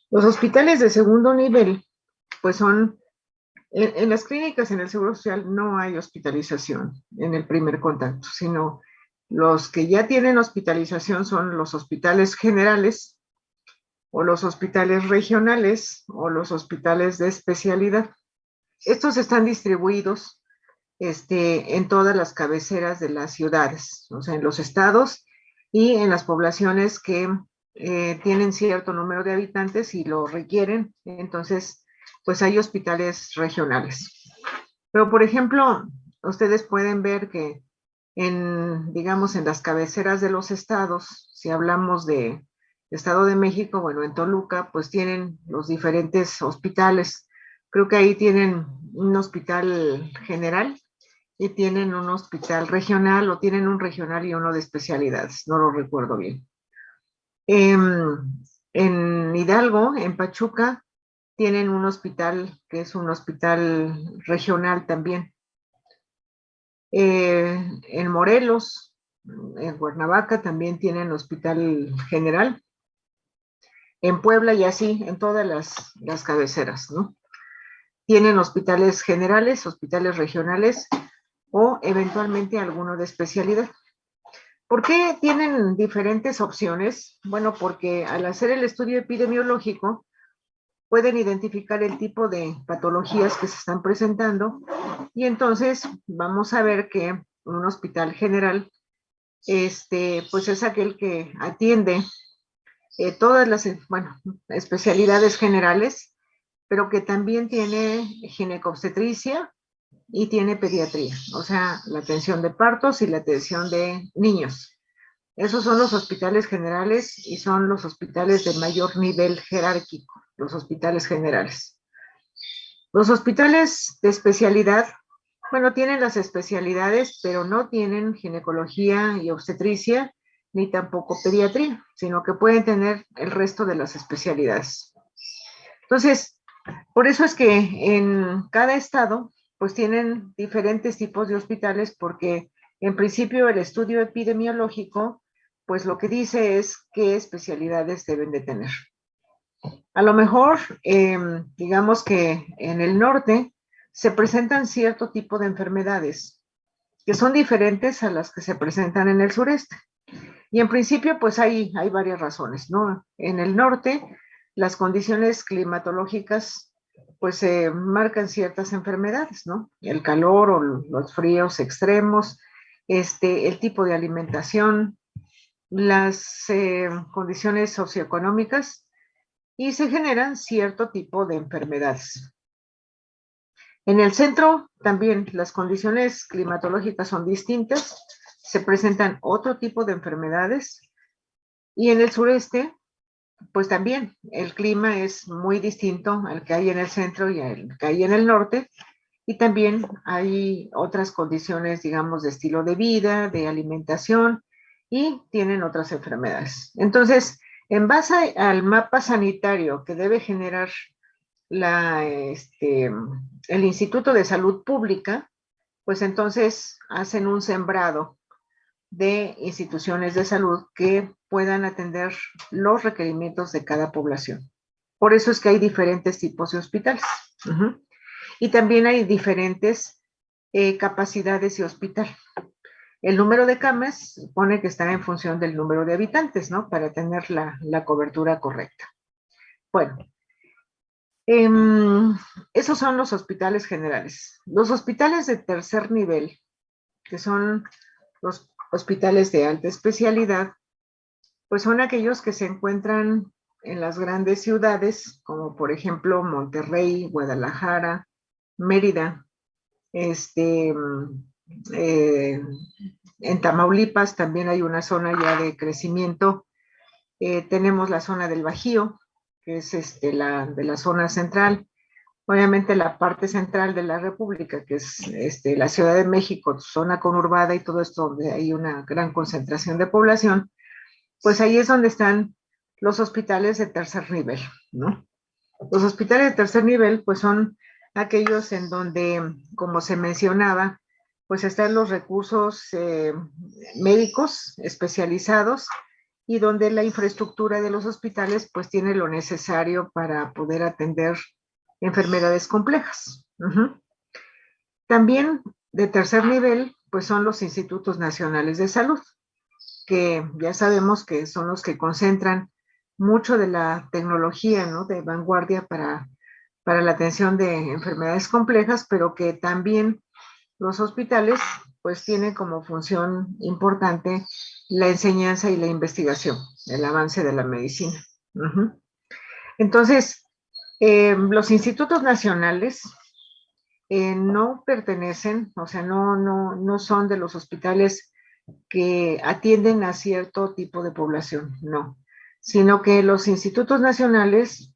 Los hospitales de segundo nivel, pues son, en las clínicas en el Seguro Social no hay hospitalización en el primer contacto, sino los que ya tienen hospitalización son los hospitales generales o los hospitales regionales o los hospitales de especialidad. Estos están distribuidos en todas las cabeceras de las ciudades, o sea, en los estados y en las poblaciones que tienen cierto número de habitantes y lo requieren, entonces, pues hay hospitales regionales. Pero, por ejemplo, ustedes pueden ver que digamos, en las cabeceras de los estados, si hablamos de Estado de México, bueno, en Toluca, pues tienen los diferentes hospitales. Creo que ahí tienen un hospital general y tienen un hospital regional o tienen un regional y uno de especialidades, no lo recuerdo bien. En Hidalgo, en Pachuca, tienen un hospital que es un hospital regional también. En Morelos, en Cuernavaca también tienen hospital general. En Puebla y así, en todas las cabeceras, ¿no? Tienen hospitales generales, hospitales regionales o eventualmente alguno de especialidad. ¿Por qué tienen diferentes opciones? Bueno, porque al hacer el estudio epidemiológico pueden identificar el tipo de patologías que se están presentando y entonces vamos a ver que un hospital general pues es aquel que atiende todas las, bueno, especialidades generales, pero que también tiene ginecobstetricia y tiene pediatría, o sea, la atención de partos y la atención de niños. Esos son los hospitales generales y son los hospitales de mayor nivel jerárquico, los hospitales generales. Los hospitales de especialidad, bueno, tienen las especialidades, pero no tienen ginecología y obstetricia, ni tampoco pediatría, sino que pueden tener el resto de las especialidades. Entonces, por eso es que en cada estado, pues tienen diferentes tipos de hospitales, porque en principio el estudio epidemiológico, pues lo que dice es qué especialidades deben de tener. A lo mejor, digamos que en el norte se presentan cierto tipo de enfermedades que son diferentes a las que se presentan en el sureste. Y en principio, pues hay varias razones, ¿no? En el norte, las condiciones climatológicas, pues marcan ciertas enfermedades, ¿no? El calor o los fríos extremos, el tipo de alimentación, las condiciones socioeconómicas y se generan cierto tipo de enfermedades. En el centro también las condiciones climatológicas son distintas, se presentan otro tipo de enfermedades y en el sureste, pues también el clima es muy distinto al que hay en el centro y al que hay en el norte y también hay otras condiciones, digamos, de estilo de vida, de alimentación y tienen otras enfermedades. Entonces, en base al mapa sanitario que debe generar el Instituto de Salud Pública, pues entonces hacen un sembrado de instituciones de salud que puedan atender los requerimientos de cada población. Por eso es que hay diferentes tipos de hospitales. Y también hay diferentes capacidades de hospital. El número de camas supone que está en función del número de habitantes, ¿no? Para tener la cobertura correcta. Bueno, esos son los hospitales generales. Los hospitales de tercer nivel, que son los hospitales de alta especialidad, pues son aquellos que se encuentran en las grandes ciudades, como por ejemplo Monterrey, Guadalajara, Mérida, en Tamaulipas también hay una zona ya de crecimiento. Tenemos la zona del Bajío, que es de la zona central. Obviamente la parte central de la República, que es la Ciudad de México, zona conurbada y todo esto donde hay una gran concentración de población, pues ahí es donde están los hospitales de tercer nivel, ¿no? Los hospitales de tercer nivel, pues son aquellos en donde, como se mencionaba, pues están los recursos médicos especializados y donde la infraestructura de los hospitales pues tiene lo necesario para poder atender enfermedades complejas. También de tercer nivel pues son los institutos nacionales de salud, que ya sabemos que son los que concentran mucho de la tecnología, ¿no? De vanguardia para la atención de enfermedades complejas, pero que también los hospitales pues tienen como función importante la enseñanza y la investigación, el avance de la medicina. Entonces, los institutos nacionales no pertenecen, o sea, no son de los hospitales que atienden a cierto tipo de población, no, sino que los institutos nacionales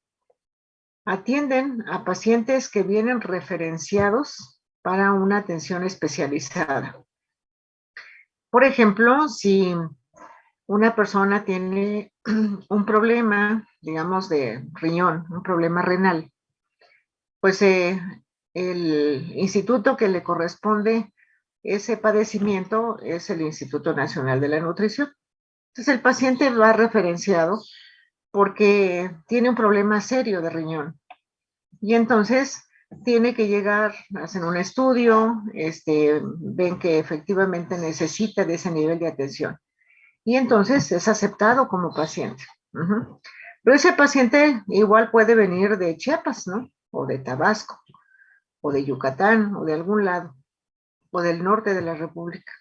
atienden a pacientes que vienen referenciados para una atención especializada. Por ejemplo, si una persona tiene un problema, digamos, de riñón, un problema renal, pues el instituto que le corresponde ese padecimiento es el Instituto Nacional de la Nutrición. Entonces el paciente va referenciado porque tiene un problema serio de riñón. Y entonces tiene que llegar, hacen un estudio, ven que efectivamente necesita de ese nivel de atención. Y entonces es aceptado como paciente. Pero ese paciente igual puede venir de Chiapas, ¿no? O de Tabasco, o de Yucatán, o de algún lado, o del norte de la República.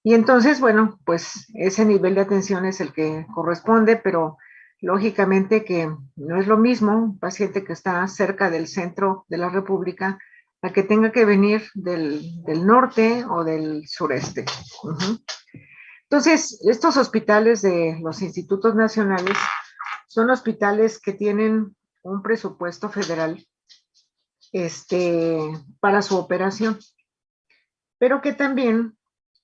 Y entonces, bueno, pues ese nivel de atención es el que corresponde, pero lógicamente que no es lo mismo un paciente que está cerca del centro de la República a que tenga que venir del norte o del sureste. Entonces, estos hospitales de los institutos nacionales son hospitales que tienen un presupuesto federal para su operación, pero que también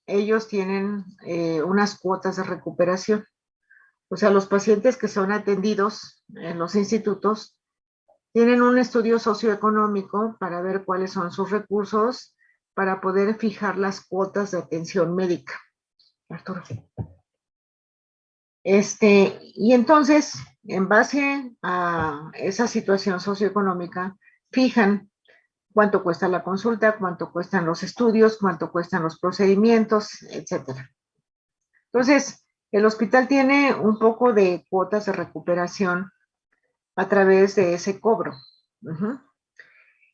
ellos tienen unas cuotas de recuperación. O sea, los pacientes que son atendidos en los institutos tienen un estudio socioeconómico para ver cuáles son sus recursos para poder fijar las cuotas de atención médica. Arturo. Y entonces, en base a esa situación socioeconómica, fijan cuánto cuesta la consulta, cuánto cuestan los estudios, cuánto cuestan los procedimientos, etcétera. Entonces, el hospital tiene un poco de cuotas de recuperación a través de ese cobro.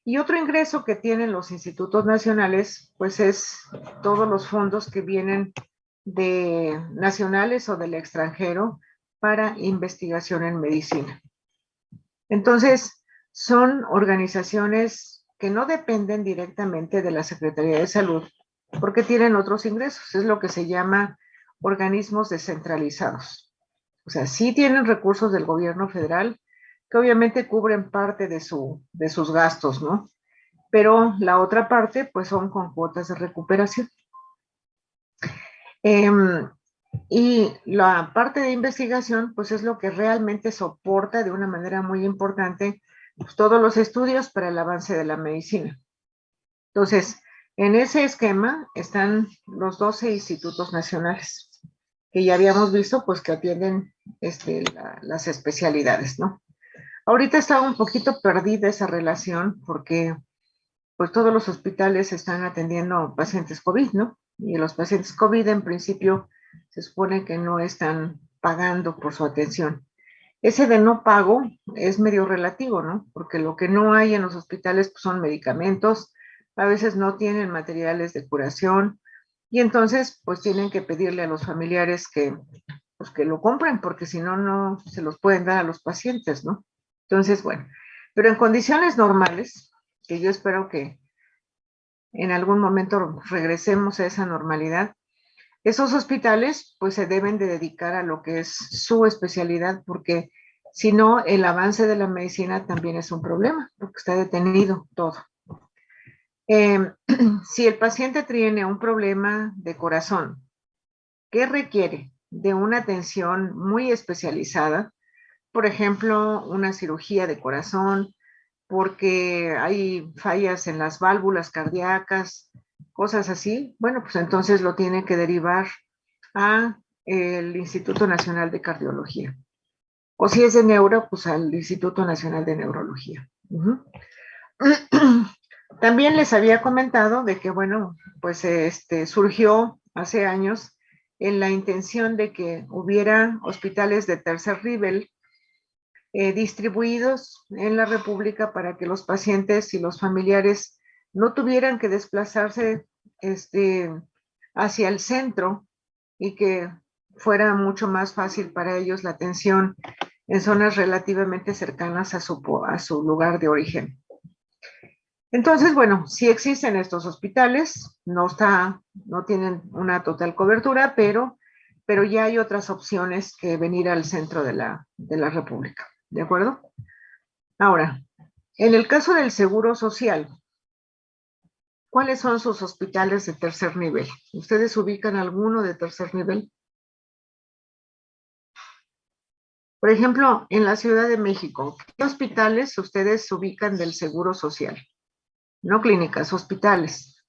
Y otro ingreso que tienen los institutos nacionales, pues es todos los fondos que vienen de nacionales o del extranjero para investigación en medicina. Entonces, son organizaciones que no dependen directamente de la Secretaría de Salud, porque tienen otros ingresos, es lo que se llama organismos descentralizados. O sea, sí tienen recursos del gobierno federal, que obviamente cubren parte de sus gastos, ¿no? Pero la otra parte, pues son con cuotas de recuperación. Y la parte de investigación, pues es lo que realmente soporta de una manera muy importante pues, todos los estudios para el avance de la medicina. Entonces, en ese esquema están los 12 institutos nacionales que ya habíamos visto, pues que atienden las especialidades, ¿no? Ahorita está un poquito perdida esa relación porque pues todos los hospitales están atendiendo pacientes COVID, ¿no? Y los pacientes COVID en principio se supone que no están pagando por su atención. Ese de no pago es medio relativo, ¿no? Porque lo que no hay en los hospitales pues, son medicamentos, a veces no tienen materiales de curación y entonces pues tienen que pedirle a los familiares pues, que lo compren porque si no, no se los pueden dar a los pacientes, ¿no? Entonces, bueno, pero en condiciones normales, que yo espero que en algún momento regresemos a esa normalidad, esos hospitales pues se deben de dedicar a lo que es su especialidad porque si no el avance de la medicina también es un problema porque está detenido todo. Si el paciente tiene un problema de corazón que requiere de una atención muy especializada, por ejemplo, una cirugía de corazón, porque hay fallas en las válvulas cardíacas, cosas así, bueno, pues entonces lo tiene que derivar a el Instituto Nacional de Cardiología. O si es de neuro, pues al Instituto Nacional de Neurología. También les había comentado de que, bueno, pues surgió hace años en la intención de que hubiera hospitales de tercer nivel distribuidos en la República para que los pacientes y los familiares no tuvieran que desplazarse hacia el centro y que fuera mucho más fácil para ellos la atención en zonas relativamente cercanas a su lugar de origen. Entonces, bueno, sí existen estos hospitales, no tienen una total cobertura, pero ya hay otras opciones que venir al centro de la República. ¿De acuerdo? Ahora, en el caso del Seguro Social, ¿cuáles son sus hospitales de tercer nivel? ¿Ustedes ubican alguno de tercer nivel? Por ejemplo, en la Ciudad de México, ¿qué hospitales ustedes ubican del Seguro Social? No clínicas, hospitales.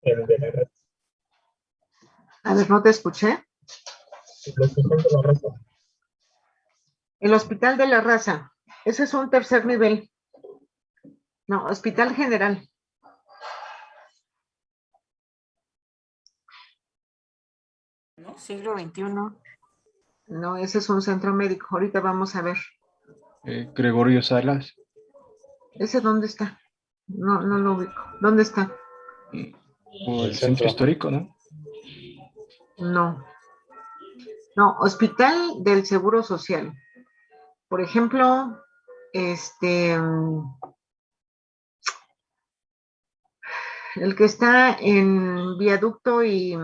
El de la Raza. A ver, no te escuché. El Hospital de la Raza. El Hospital de la Raza. Ese es un tercer nivel. No, Hospital General. ¿No? Siglo XXI. No, ese es un centro médico. Ahorita vamos a ver. Gregorio Salas. ¿Ese dónde está? No lo ubico. ¿Dónde está? O el centro histórico, ¿no? No, Hospital del Seguro Social. Por ejemplo, el que está en Viaducto y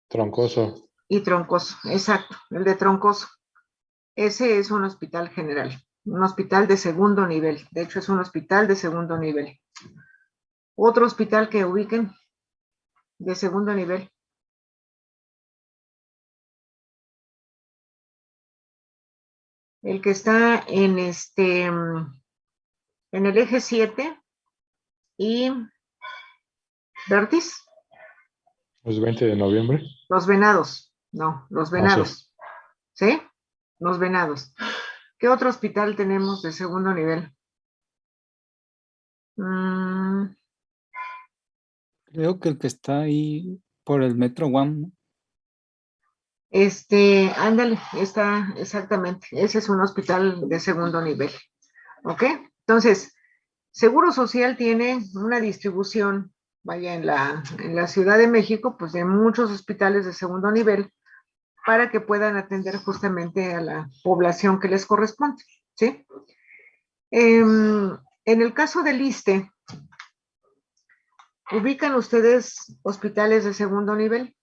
Troncoso. Y Troncoso, exacto, el de Troncoso. Ese es un hospital general, un hospital de segundo nivel. De hecho, es un hospital de segundo nivel. Otro hospital que ubiquen de segundo nivel. El que está en el eje 7 y Vertis. Los 20 de noviembre. Los Venados, no, los Venados. ¿Sí? Los Venados. ¿Qué otro hospital tenemos de segundo nivel? Creo que el que está ahí por el Metro One. Ándale, está exactamente. Ese es un hospital de segundo nivel. ¿Ok? Entonces, Seguro Social tiene una distribución, vaya, en la Ciudad de México, pues de muchos hospitales de segundo nivel para que puedan atender justamente a la población que les corresponde, ¿sí? En el caso del ISSSTE, ¿ubican ustedes hospitales de segundo nivel?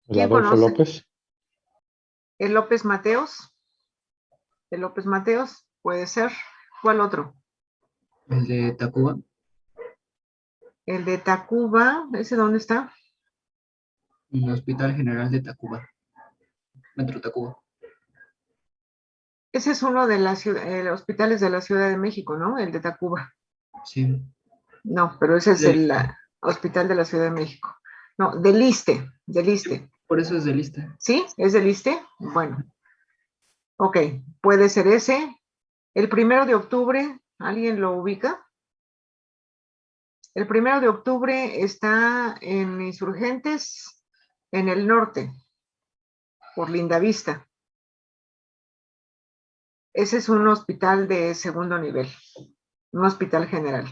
¿El Adolfo López? ¿El López Mateos? ¿El López Mateos? Puede ser. ¿Cuál otro? El de Tacuba. El de Tacuba, ¿ese dónde está? En el Hospital General de Tacuba. Metro Tacuba. Ese es uno de los hospitales de la Ciudad de México, ¿no? El de Tacuba. Sí. No, pero ese es el hospital de la Ciudad de México. No, del ISSSTE, del ISSSTE. Por eso es del ISSSTE. ¿Sí? ¿Es del ISSSTE? Bueno. Ok, puede ser ese. El 1 de octubre, ¿alguien lo ubica? El 1 de octubre está en Insurgentes, en el norte, por Lindavista. Ese es un hospital de segundo nivel, un hospital general.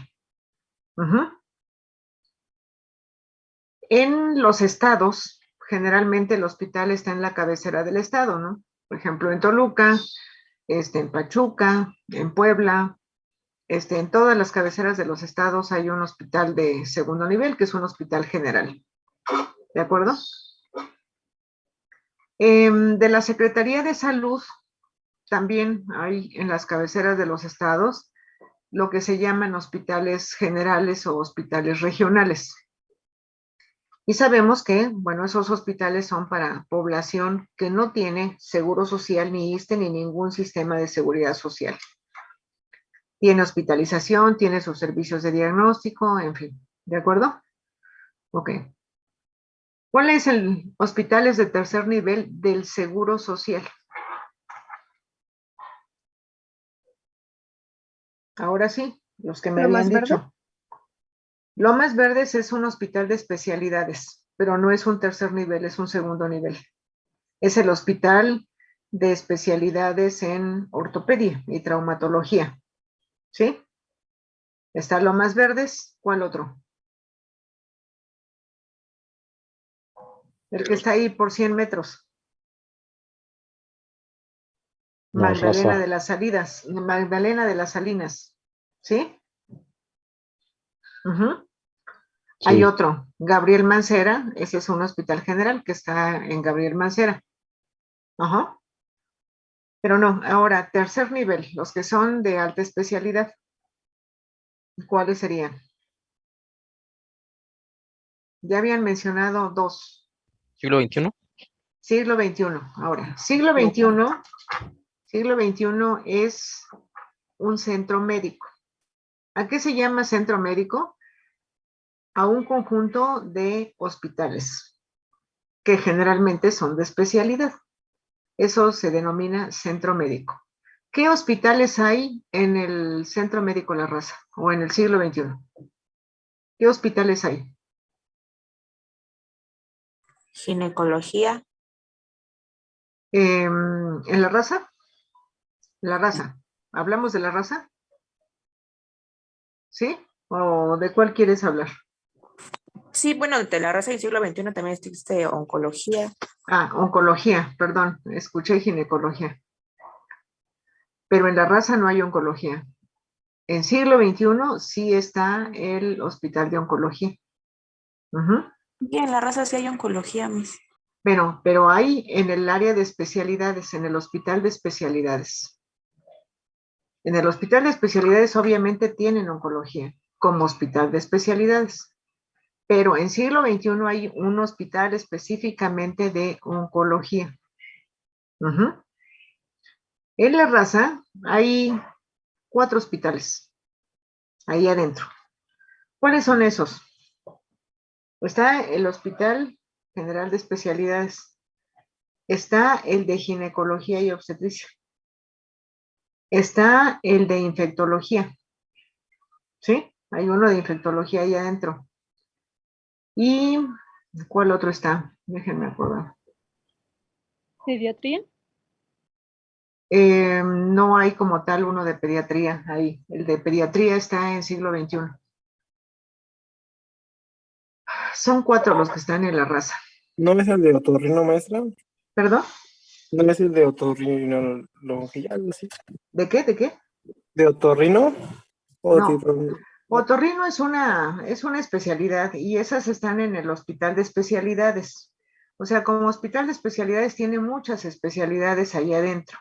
En los estados, generalmente el hospital está en la cabecera del estado, ¿no? Por ejemplo, en Toluca, en Pachuca, en Puebla, en todas las cabeceras de los estados hay un hospital de segundo nivel, que es un hospital general. ¿De acuerdo? De la Secretaría de Salud, también hay en las cabeceras de los estados lo que se llaman hospitales generales o hospitales regionales. Y sabemos que, bueno, esos hospitales son para población que no tiene seguro social, ni ISSSTE, ni ningún sistema de seguridad social. Tiene hospitalización, tiene sus servicios de diagnóstico, en fin. ¿De acuerdo? Ok. ¿Cuál es el hospitales de tercer nivel del seguro social? Ahora sí, los que me habían dicho. Lomas Verdes es un hospital de especialidades, pero no es un tercer nivel, es un segundo nivel. Es el hospital de especialidades en ortopedia y traumatología. ¿Sí? Está Lomas Verdes, ¿cuál otro? El que está ahí por 100 metros. Magdalena de las Salinas. Magdalena de las Salinas. ¿Sí? Sí. Hay otro, Gabriel Mancera, ese es un hospital general que está en Gabriel Mancera. Pero no, ahora, tercer nivel, los que son de alta especialidad. ¿Cuáles serían? Ya habían mencionado dos. ¿Siglo XXI? Siglo XXI, ahora. Siglo XXI es un centro médico. ¿A qué se llama centro médico? A un conjunto de hospitales que generalmente son de especialidad. Eso se denomina centro médico. ¿Qué hospitales hay en el Centro Médico La Raza o en el siglo XXI? ¿Qué hospitales hay? Ginecología. ¿En La Raza? La Raza. ¿Hablamos de La Raza? ¿Sí? ¿O de cuál quieres hablar? Sí, bueno, de La Raza del siglo XXI también existe oncología. Ah, oncología, perdón, escuché ginecología. Pero en La Raza no hay oncología. En siglo XXI sí está el hospital de oncología. Y en La Raza sí hay oncología, Miss. Pero hay en el área de especialidades, en el hospital de especialidades. En el hospital de especialidades obviamente tienen oncología como hospital de especialidades. Pero en siglo XXI hay un hospital específicamente de oncología. En La Raza hay 4 hospitales ahí adentro. ¿Cuáles son esos? Está el Hospital General de Especialidades. Está el de Ginecología y Obstetricia. Está el de Infectología. ¿Sí? Hay uno de Infectología ahí adentro. ¿Y cuál otro está? Déjenme acordar. ¿Pediatría? No hay como tal uno de pediatría ahí. El de pediatría está en siglo XXI. Son 4 los que están en La Raza. ¿No es el de otorrino, maestra? ¿Perdón? ¿No es el de otorrinología, algo así? ¿De qué? ¿De qué? ¿De otorrino? No. Otorrino es una especialidad y esas están en el hospital de especialidades. O sea, como hospital de especialidades tiene muchas especialidades ahí adentro.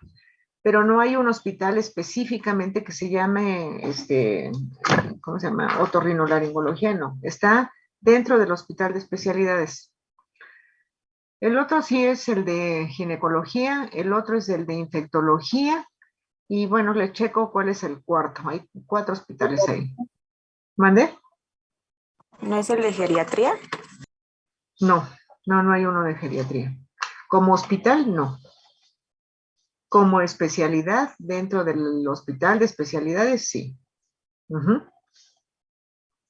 pero no hay un hospital específicamente que se llame, ¿cómo se llama? Otorrinolaringología, no. Está dentro del hospital de especialidades. El otro sí es el de ginecología, el otro es el de infectología, y bueno, le checo cuál es el cuarto. Hay 4 hospitales ahí. ¿Mande? ¿No es el de geriatría? No, no hay uno de geriatría. Como hospital, no. Como especialidad, dentro del hospital de especialidades, sí.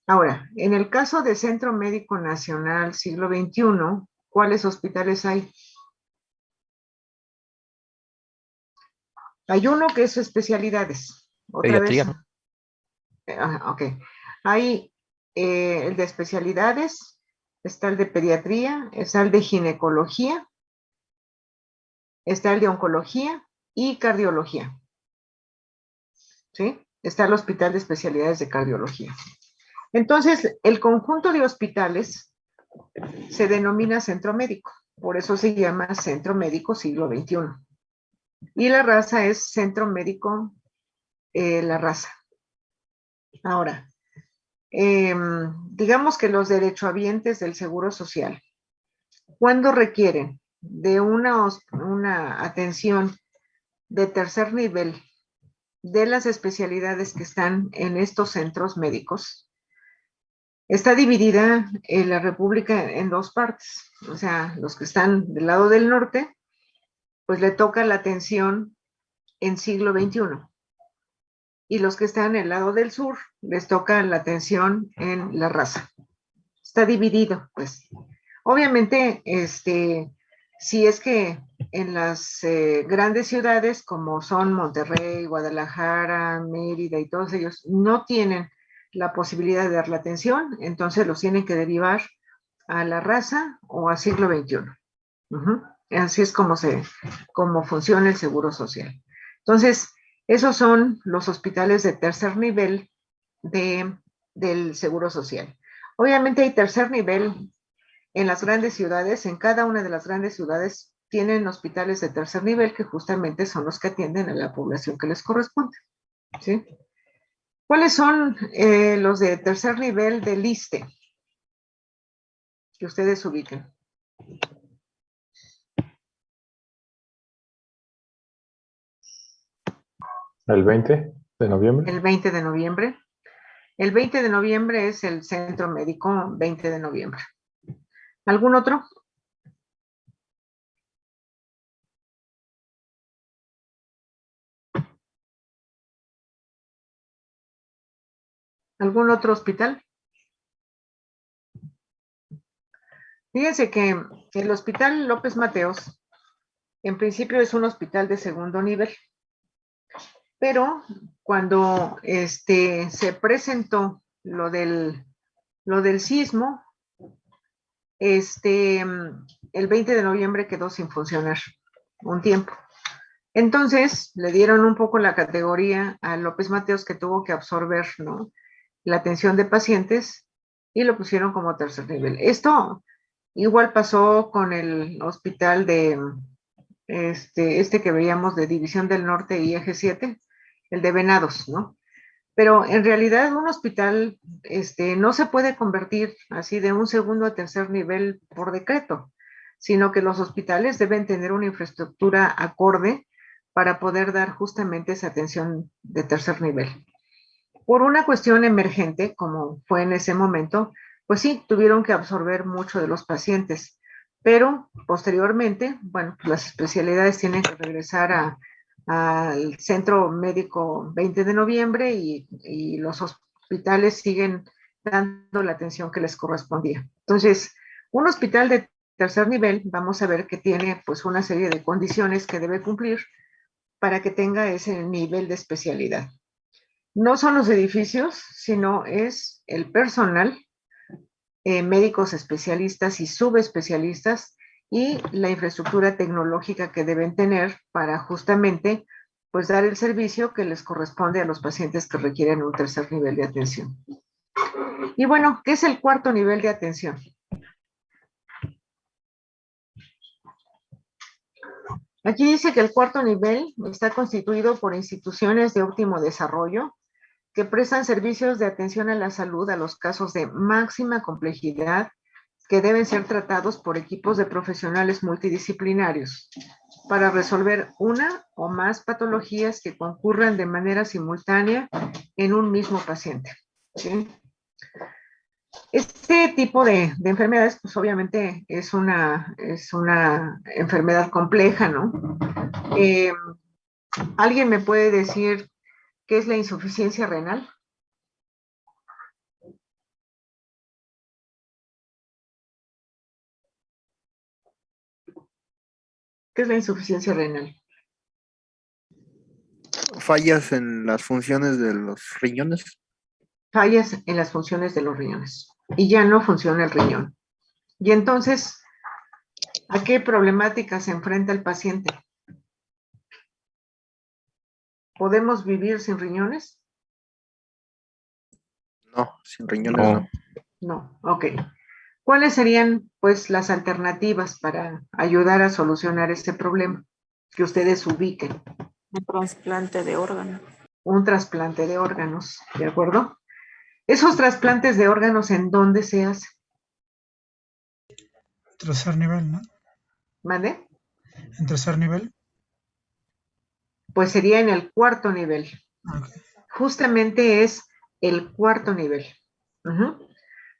Ahora, en el caso de Centro Médico Nacional Siglo XXI, ¿cuáles hospitales hay? Hay uno que es especialidades. Otra vez. Pediatría. Ok. Hay el de especialidades, está el de pediatría, está el de ginecología, está el de oncología y cardiología. ¿Sí? Está el hospital de especialidades de cardiología. Entonces, el conjunto de hospitales se denomina centro médico. Por eso se llama Centro Médico Siglo XXI. Y la raza es Centro Médico La Raza. Ahora, digamos que los derechohabientes del Seguro Social, ¿cuándo requieren de una atención de tercer nivel de las especialidades que están en estos centros médicos? Está dividida en la República en 2 partes. O sea, los que están del lado del norte, pues le toca la atención en siglo XXI. Y los que están en el lado del sur, les toca la atención en La Raza. Está dividido, pues. Obviamente, si es que en las grandes ciudades, como son Monterrey, Guadalajara, Mérida y todos ellos, no tienen la posibilidad de dar la atención, entonces los tienen que derivar a La Raza o a siglo XXI. Así es como funciona el Seguro Social. Entonces, esos son los hospitales de tercer nivel del Seguro Social. Obviamente hay tercer nivel en las grandes ciudades, en cada una de las grandes ciudades tienen hospitales de tercer nivel que justamente son los que atienden a la población que les corresponde. ¿Sí? ¿Cuáles son los de tercer nivel del ISSSTE? Que ustedes ubiquen. ¿El 20 de noviembre? El 20 de noviembre. El 20 de noviembre es el Centro Médico 20 de noviembre. ¿Algún otro? ¿Algún otro hospital? Fíjense que el Hospital López Mateos, en principio es un hospital de segundo nivel, pero cuando se presentó lo del sismo, el 20 de noviembre quedó sin funcionar un tiempo. Entonces le dieron un poco la categoría a López Mateos, que tuvo que absorber, ¿no?, la atención de pacientes, y lo pusieron como tercer nivel. Esto igual pasó con el hospital de que veíamos de División del Norte y Eje 7, el de Venados, ¿no? Pero en realidad un hospital no se puede convertir así de un segundo a tercer nivel por decreto, sino que los hospitales deben tener una infraestructura acorde para poder dar justamente esa atención de tercer nivel. Por una cuestión emergente, como fue en ese momento, pues sí, tuvieron que absorber mucho de los pacientes, pero posteriormente, bueno, pues las especialidades tienen que regresar al Centro Médico 20 de noviembre y los hospitales siguen dando la atención que les correspondía. Entonces, un hospital de tercer nivel, vamos a ver que tiene pues una serie de condiciones que debe cumplir para que tenga ese nivel de especialidad. No son los edificios, sino es el personal, médicos especialistas y subespecialistas, y la infraestructura tecnológica que deben tener para justamente pues dar el servicio que les corresponde a los pacientes que requieren un tercer nivel de atención. Y bueno, ¿qué es el cuarto nivel de atención? Aquí dice que el cuarto nivel está constituido por instituciones de óptimo desarrollo que prestan servicios de atención a la salud a los casos de máxima complejidad que deben ser tratados por equipos de profesionales multidisciplinarios para resolver una o más patologías que concurran de manera simultánea en un mismo paciente. ¿Sí? Este tipo de enfermedades, pues obviamente es una enfermedad compleja, ¿no? ¿Alguien me puede decir qué es la insuficiencia renal? ¿Qué es la insuficiencia renal? Fallas en las funciones de los riñones. Fallas en las funciones de los riñones. Y ya no funciona el riñón. Y entonces, ¿a qué problemática se enfrenta el paciente? ¿Podemos vivir sin riñones? No, sin riñones no. No, ok. ¿Cuáles serían, pues, las alternativas para ayudar a solucionar este problema que ustedes ubiquen? Un trasplante de órgano. Un trasplante de órganos, ¿de acuerdo? ¿Esos trasplantes de órganos en dónde se hacen? Tercer nivel, ¿no? ¿Mande? En tercer nivel. Pues sería en el cuarto nivel. Okay. Justamente es el cuarto nivel.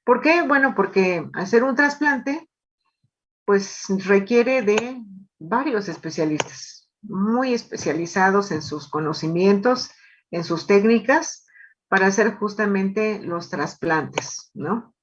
¿Por qué? Bueno, porque hacer un trasplante, pues requiere de varios especialistas, muy especializados en sus conocimientos, en sus técnicas, para hacer justamente los trasplantes, ¿no?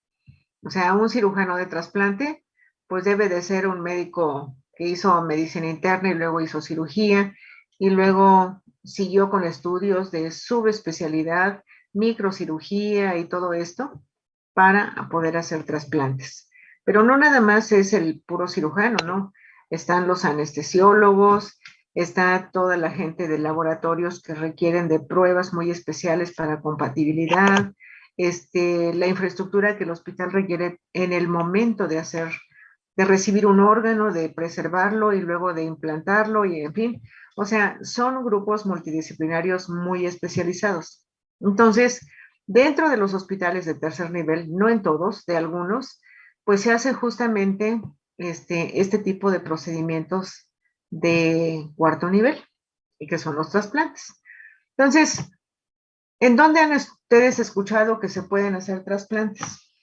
O sea, un cirujano de trasplante, pues debe de ser un médico que hizo medicina interna y luego hizo cirugía y luego siguió con estudios de subespecialidad, microcirugía y todo esto para poder hacer trasplantes. Pero no nada más es el puro cirujano, ¿no? Están los anestesiólogos, está toda la gente de laboratorios que requieren de pruebas muy especiales para compatibilidad, la infraestructura que el hospital requiere en el momento de recibir un órgano, de preservarlo y luego de implantarlo y en fin, o sea, son grupos multidisciplinarios muy especializados. Entonces, dentro de los hospitales de tercer nivel, no en todos, de algunos, pues se hace justamente este tipo de procedimientos de cuarto nivel, y que son los trasplantes. Entonces, ¿en dónde han ustedes escuchado que se pueden hacer trasplantes?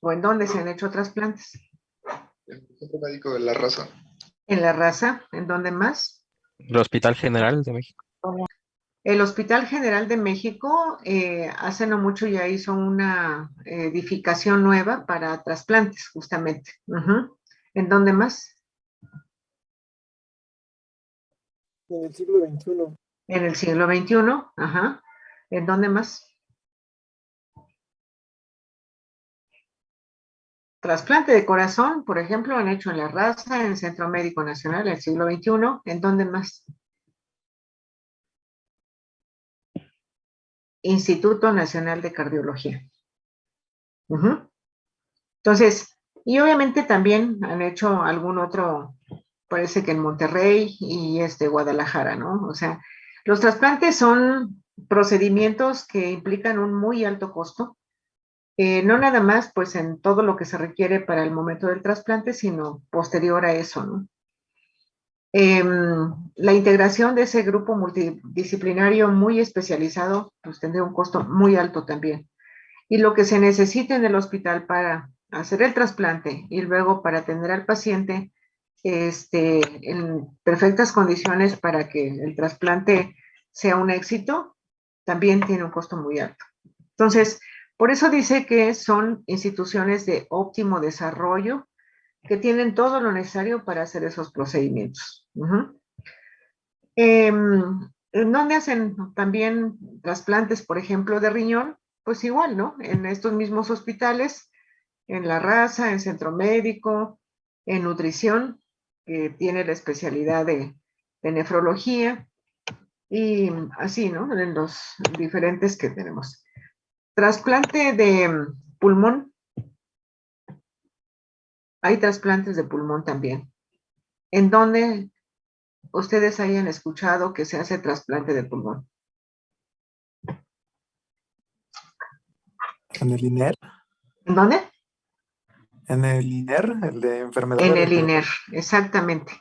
¿O en dónde se han hecho trasplantes? El Centro Médico de La Raza. ¿En La Raza? ¿En dónde más? El Hospital General de México. El Hospital General de México hace no mucho ya hizo una edificación nueva para trasplantes, justamente. ¿En dónde más? En el siglo XXI. En el siglo XXI, ajá. ¿En dónde más? Trasplante de corazón, por ejemplo, han hecho en La Raza, en el Centro Médico Nacional, en el siglo XXI. ¿En dónde más? Instituto Nacional de Cardiología. Entonces, y obviamente también han hecho algún otro, parece que en Monterrey y Guadalajara, ¿no? O sea, los trasplantes son procedimientos que implican un muy alto costo, no nada más pues en todo lo que se requiere para el momento del trasplante, sino posterior a eso, ¿no? La integración de ese grupo multidisciplinario muy especializado, pues tendría un costo muy alto también. Y lo que se necesita en el hospital para hacer el trasplante y luego para atender al paciente en perfectas condiciones para que el trasplante sea un éxito, también tiene un costo muy alto. Entonces, por eso dice que son instituciones de óptimo desarrollo que tienen todo lo necesario para hacer esos procedimientos. ¿En dónde hacen también trasplantes, por ejemplo, de riñón? Pues igual, ¿no? En estos mismos hospitales, en La Raza, en Centro Médico, en Nutrición, que tiene la especialidad de nefrología, y así, ¿no? En los diferentes que tenemos. Trasplante de pulmón. hay trasplantes de pulmón también. ¿En dónde ustedes hayan escuchado que se hace trasplante de pulmón? ¿En el INER? ¿En dónde? En el INER, el de enfermedades En el INER, respiratorias. exactamente.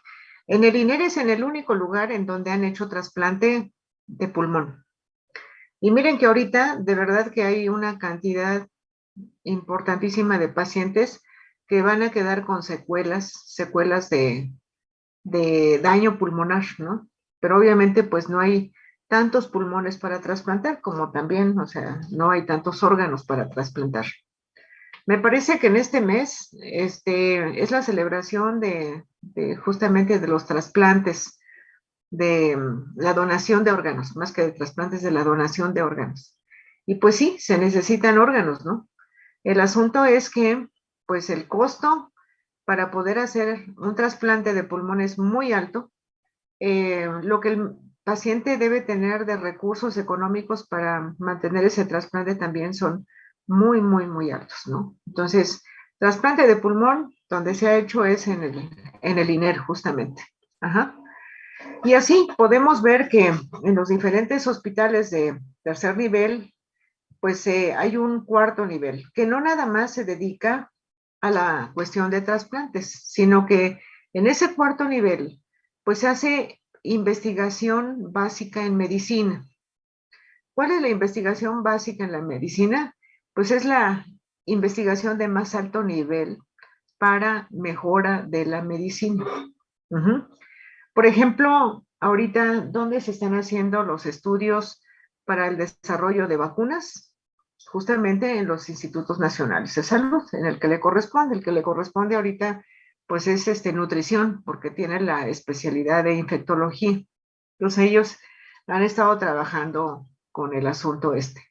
En el INER es en el único lugar en donde han hecho trasplante de pulmón. Y miren que ahorita de verdad que hay una cantidad importantísima de pacientes que van a quedar con secuelas de daño pulmonar, ¿no? Pero obviamente pues no hay tantos pulmones para trasplantar como también, o sea, no hay tantos órganos para trasplantar. Me parece que en este mes es la celebración de justamente de los trasplantes, de la donación de órganos, más que de trasplantes, de la donación de órganos. Y pues sí, se necesitan órganos, ¿no? El asunto es que, pues el costo para poder hacer un trasplante de pulmón es muy alto. Lo que el paciente debe tener de recursos económicos para mantener ese trasplante también son muy, muy, muy altos, ¿no? Entonces, trasplante de pulmón, donde se ha hecho es en el INER, justamente. Ajá. Y así podemos ver que en los diferentes hospitales de tercer nivel, pues hay un cuarto nivel, que no nada más se dedica a la cuestión de trasplantes, sino que en ese cuarto nivel, pues se hace investigación básica en medicina. ¿Cuál es la investigación básica en la medicina? Pues es la investigación de más alto nivel para mejora de la medicina. Por ejemplo, ahorita, ¿dónde se están haciendo los estudios para el desarrollo de vacunas? Justamente en los institutos nacionales de salud, en el que le corresponde. El que le corresponde ahorita, pues es nutrición, porque tiene la especialidad de infectología. Entonces ellos han estado trabajando con el asunto este.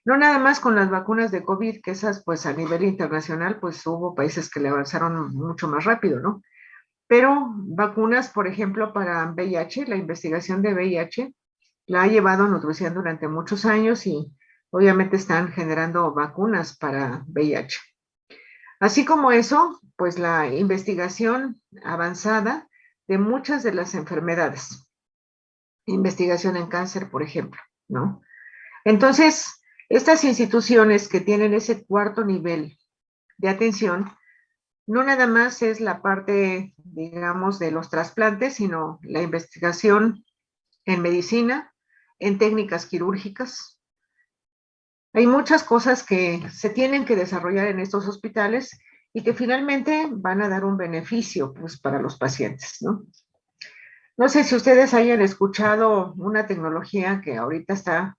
No nada más con las vacunas de COVID, que esas pues a nivel internacional pues hubo países que le avanzaron mucho más rápido, ¿no? Pero vacunas, por ejemplo, para VIH, la investigación de VIH la ha llevado Nutrición durante muchos años y obviamente están generando vacunas para VIH. Así como eso, pues la investigación avanzada de muchas de las enfermedades. Investigación en cáncer, por ejemplo, ¿no? Entonces, estas instituciones que tienen ese cuarto nivel de atención, no nada más es la parte, digamos, de los trasplantes, sino la investigación en medicina, en técnicas quirúrgicas. Hay muchas cosas que se tienen que desarrollar en estos hospitales y que finalmente van a dar un beneficio, pues, para los pacientes, ¿no? No sé si ustedes hayan escuchado una tecnología que ahorita está,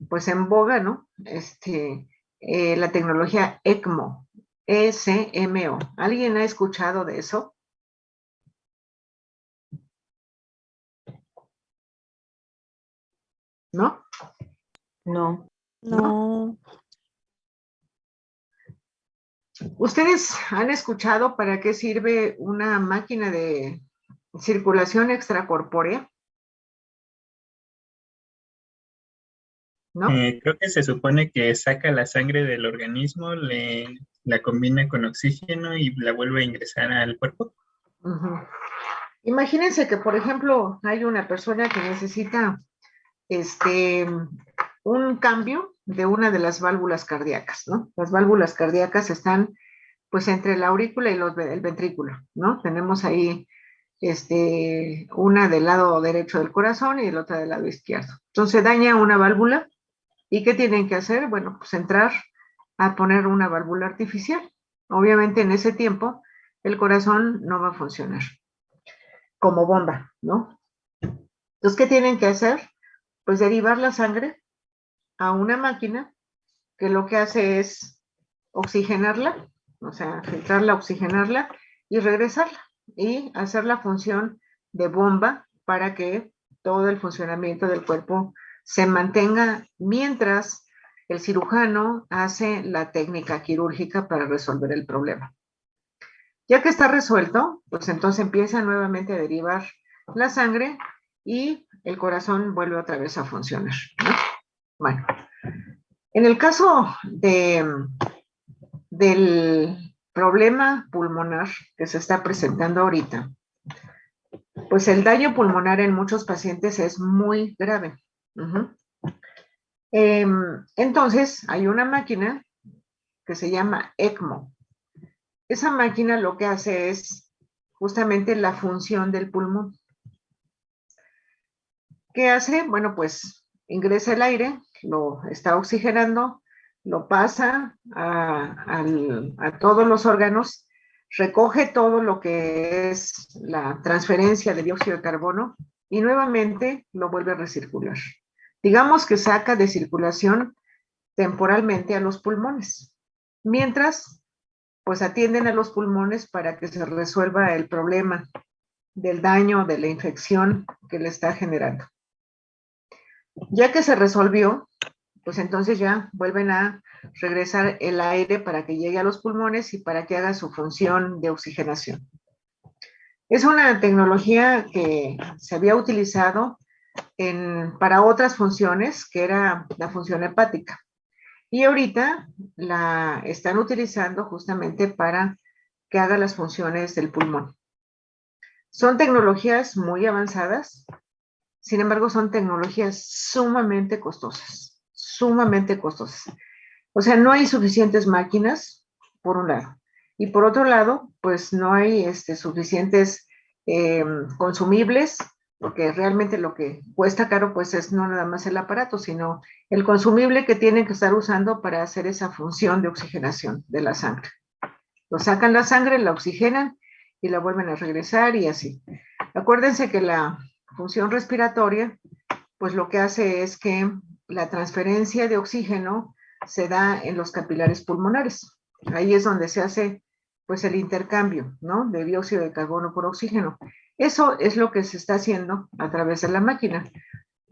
pues, en boga, ¿no? La tecnología ECMO, ECMO. ¿Alguien ha escuchado de eso? ¿No? No. No. ¿Ustedes han escuchado para qué sirve una máquina de circulación extracorpórea? ¿No? Creo que se supone que saca la sangre del organismo, la combina con oxígeno y la vuelve a ingresar al cuerpo. Imagínense que, por ejemplo, hay una persona que necesita un cambio de una de las válvulas cardíacas, ¿no? Las válvulas cardíacas están pues entre la aurícula y el ventrículo, ¿no? Tenemos ahí una del lado derecho del corazón y la otra del lado izquierdo. Entonces daña una válvula y ¿qué tienen que hacer? Bueno, pues entrar a poner una válvula artificial. Obviamente en ese tiempo el corazón no va a funcionar como bomba, ¿no? Entonces, ¿qué tienen que hacer? Pues derivar la sangre a una máquina que lo que hace es oxigenarla, o sea, filtrarla, oxigenarla y regresarla y hacer la función de bomba para que todo el funcionamiento del cuerpo se mantenga mientras el cirujano hace la técnica quirúrgica para resolver el problema. Ya que está resuelto, pues entonces empieza nuevamente a derivar la sangre y el corazón vuelve otra vez a funcionar, ¿no? Bueno, en el caso del problema pulmonar que se está presentando ahorita, pues el daño pulmonar en muchos pacientes es muy grave. Entonces, hay una máquina que se llama ECMO. Esa máquina lo que hace es justamente la función del pulmón. ¿Qué hace? Bueno, pues ingresa el aire, lo está oxigenando, lo pasa a todos los órganos, recoge todo lo que es la transferencia de dióxido de carbono y nuevamente lo vuelve a recircular. Digamos que saca de circulación temporalmente a los pulmones, mientras pues atienden a los pulmones para que se resuelva el problema del daño, de la infección que le está generando. Ya que se resolvió, pues entonces ya vuelven a regresar el aire para que llegue a los pulmones y para que haga su función de oxigenación. Es una tecnología que se había utilizado para otras funciones, que era la función hepática. Y ahorita la están utilizando justamente para que haga las funciones del pulmón. Son tecnologías muy avanzadas, sin embargo son tecnologías sumamente costosas, sumamente costosas. O sea, no hay suficientes máquinas, por un lado. Y por otro lado, pues no hay suficientes consumibles, porque realmente lo que cuesta caro pues es no nada más el aparato, sino el consumible que tienen que estar usando para hacer esa función de oxigenación de la sangre. Lo sacan la sangre, la oxigenan y la vuelven a regresar y así. Acuérdense que la función respiratoria pues lo que hace es que la transferencia de oxígeno se da en los capilares pulmonares. Ahí es donde se hace pues el intercambio, ¿no? De dióxido de carbono por oxígeno. Eso es lo que se está haciendo a través de la máquina,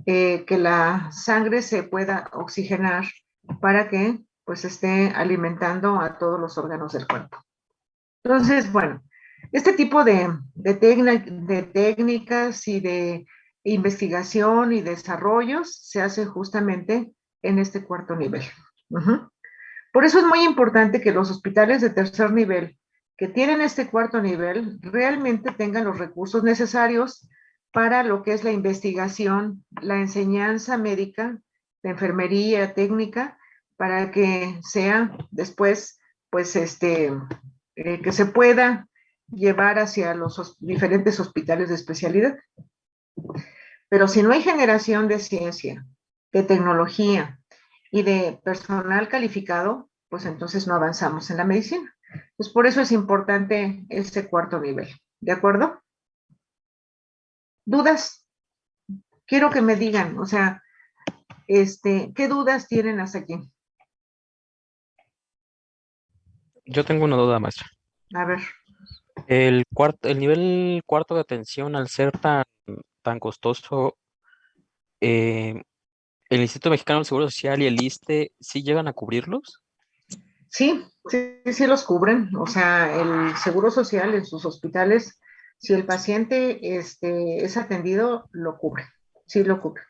que la sangre se pueda oxigenar para que pues esté alimentando a todos los órganos del cuerpo. Entonces, bueno, este tipo de técnicas y de investigación y desarrollos se hace justamente en este cuarto nivel. Por eso es muy importante que los hospitales de tercer nivel que tienen este cuarto nivel realmente tengan los recursos necesarios para lo que es la investigación, la enseñanza médica, la enfermería técnica, para que sea después, pues, que se pueda llevar hacia los diferentes hospitales de especialidad. Pero si no hay generación de ciencia, de tecnología y de personal calificado, pues entonces no avanzamos en la medicina. Pues por eso es importante este cuarto nivel. ¿De acuerdo? ¿Dudas? Quiero que me digan, o sea, ¿qué dudas tienen hasta aquí? Yo tengo una duda, maestra. A ver. El nivel cuarto de atención, al ser tan costoso, el Instituto Mexicano del Seguro Social y el ISSSTE, ¿sí llegan a cubrirlos? Sí los cubren. O sea, el Seguro Social en sus hospitales, si el paciente es atendido, lo cubre. Sí lo cubre.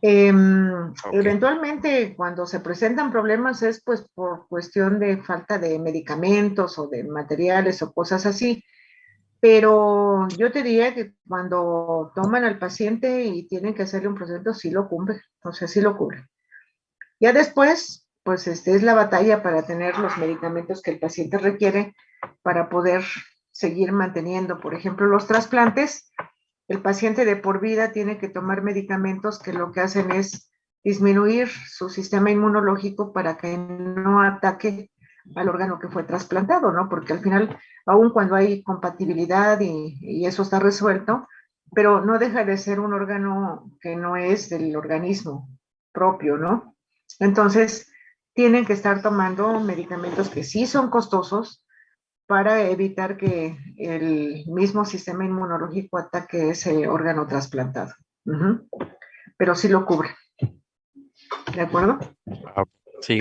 Eventualmente, cuando se presentan problemas es pues por cuestión de falta de medicamentos o de materiales o cosas así. Pero yo te diría que cuando toman al paciente y tienen que hacerle un procedimiento, sí lo cubre. O sea, sí lo cubre. Ya después, pues es la batalla para tener los medicamentos que el paciente requiere para poder seguir manteniendo, por ejemplo, los trasplantes. El paciente de por vida tiene que tomar medicamentos que lo que hacen es disminuir su sistema inmunológico para que no ataque al órgano que fue trasplantado, ¿no? Porque al final, aun cuando hay compatibilidad y eso está resuelto, pero no deja de ser un órgano que no es del organismo propio, ¿no? Entonces, tienen que estar tomando medicamentos que sí son costosos para evitar que el mismo sistema inmunológico ataque ese órgano trasplantado. Pero sí lo cubre. ¿De acuerdo? Sí.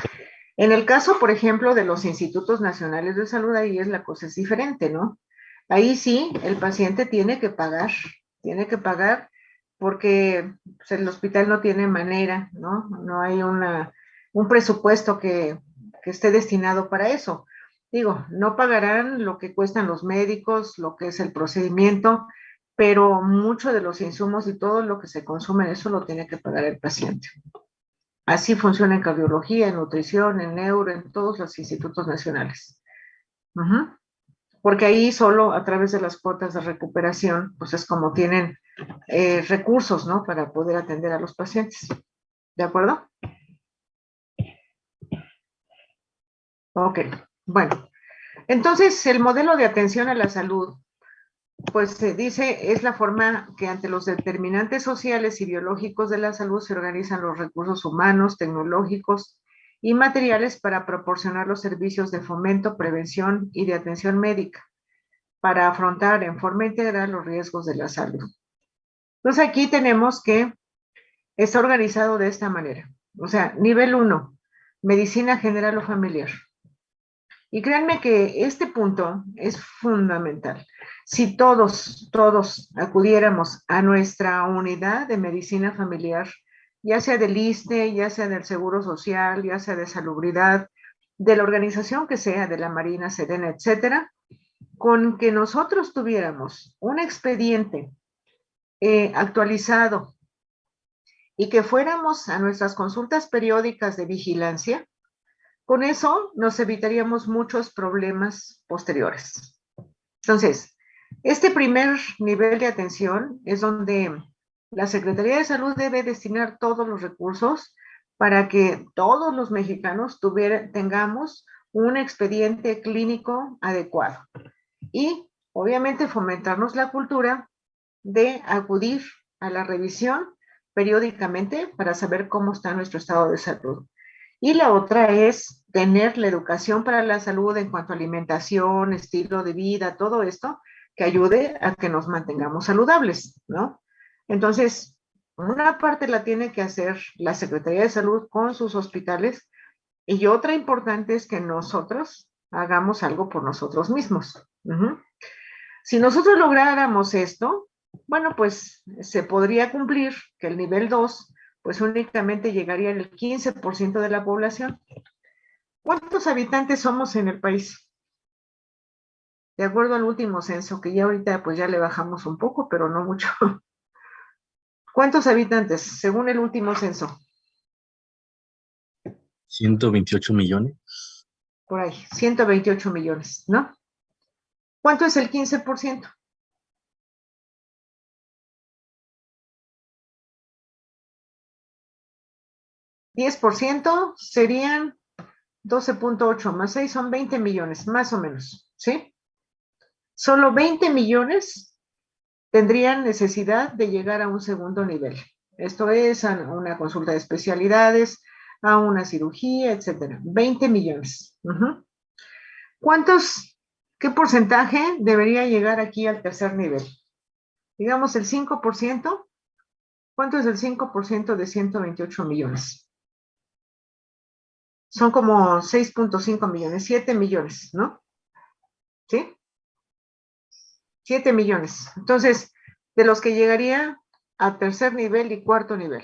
En el caso, por ejemplo, de los institutos nacionales de salud, ahí la cosa es diferente, ¿no? Ahí sí, el paciente tiene que pagar porque pues, el hospital no tiene manera, ¿no? No hay un presupuesto que esté destinado para eso. Digo, no pagarán lo que cuestan los médicos, lo que es el procedimiento, pero mucho de los insumos y todo lo que se consume, eso lo tiene que pagar el paciente. Así funciona en cardiología, en nutrición, en neuro, en todos los institutos nacionales. Porque ahí solo a través de las cuotas de recuperación, pues es como tienen recursos, ¿no? Para poder atender a los pacientes. ¿De acuerdo? Ok, bueno. Entonces, el modelo de atención a la salud, pues se dice, es la forma que ante los determinantes sociales y biológicos de la salud se organizan los recursos humanos, tecnológicos y materiales para proporcionar los servicios de fomento, prevención y de atención médica, para afrontar en forma integral los riesgos de la salud. Entonces aquí tenemos que está organizado de esta manera. O sea, nivel 1, medicina general o familiar. Y créanme que este punto es fundamental. Si todos acudiéramos a nuestra unidad de medicina familiar, ya sea del ISSSTE, ya sea del Seguro Social, ya sea de Salubridad, de la organización que sea, de la Marina, Sedena, etcétera, con que nosotros tuviéramos un expediente actualizado y que fuéramos a nuestras consultas periódicas de vigilancia, con eso nos evitaríamos muchos problemas posteriores. Entonces, este primer nivel de atención es donde la Secretaría de Salud debe destinar todos los recursos para que todos los mexicanos tengamos un expediente clínico adecuado. Y, obviamente, fomentarnos la cultura de acudir a la revisión periódicamente para saber cómo está nuestro estado de salud. Y la otra es tener la educación para la salud en cuanto a alimentación, estilo de vida, todo esto que ayude a que nos mantengamos saludables, ¿no? Entonces, una parte la tiene que hacer la Secretaría de Salud con sus hospitales y otra importante es que nosotros hagamos algo por nosotros mismos. Si nosotros lográramos esto, bueno, pues se podría cumplir que el nivel 2 pues únicamente llegaría el 15% de la población. ¿Cuántos habitantes somos en el país? De acuerdo al último censo, que ya ahorita pues ya le bajamos un poco, pero no mucho. ¿Cuántos habitantes según el último censo? 128 millones. Por ahí, 128 millones, ¿no? ¿Cuánto es el 15%? ¿10% serían 12.8 más 6 son 20 millones, más o menos, ¿sí? Solo 20 millones tendrían necesidad de llegar a un segundo nivel. Esto es a una consulta de especialidades, a una cirugía, etcétera. 20 millones. ¿Qué porcentaje debería llegar aquí al tercer nivel? Digamos el 5%. ¿Cuánto es el 5% de 128 millones? Son como 6.5 millones, 7 millones, ¿no? ¿Sí? 7 millones. Entonces, de los que llegaría a tercer nivel y cuarto nivel.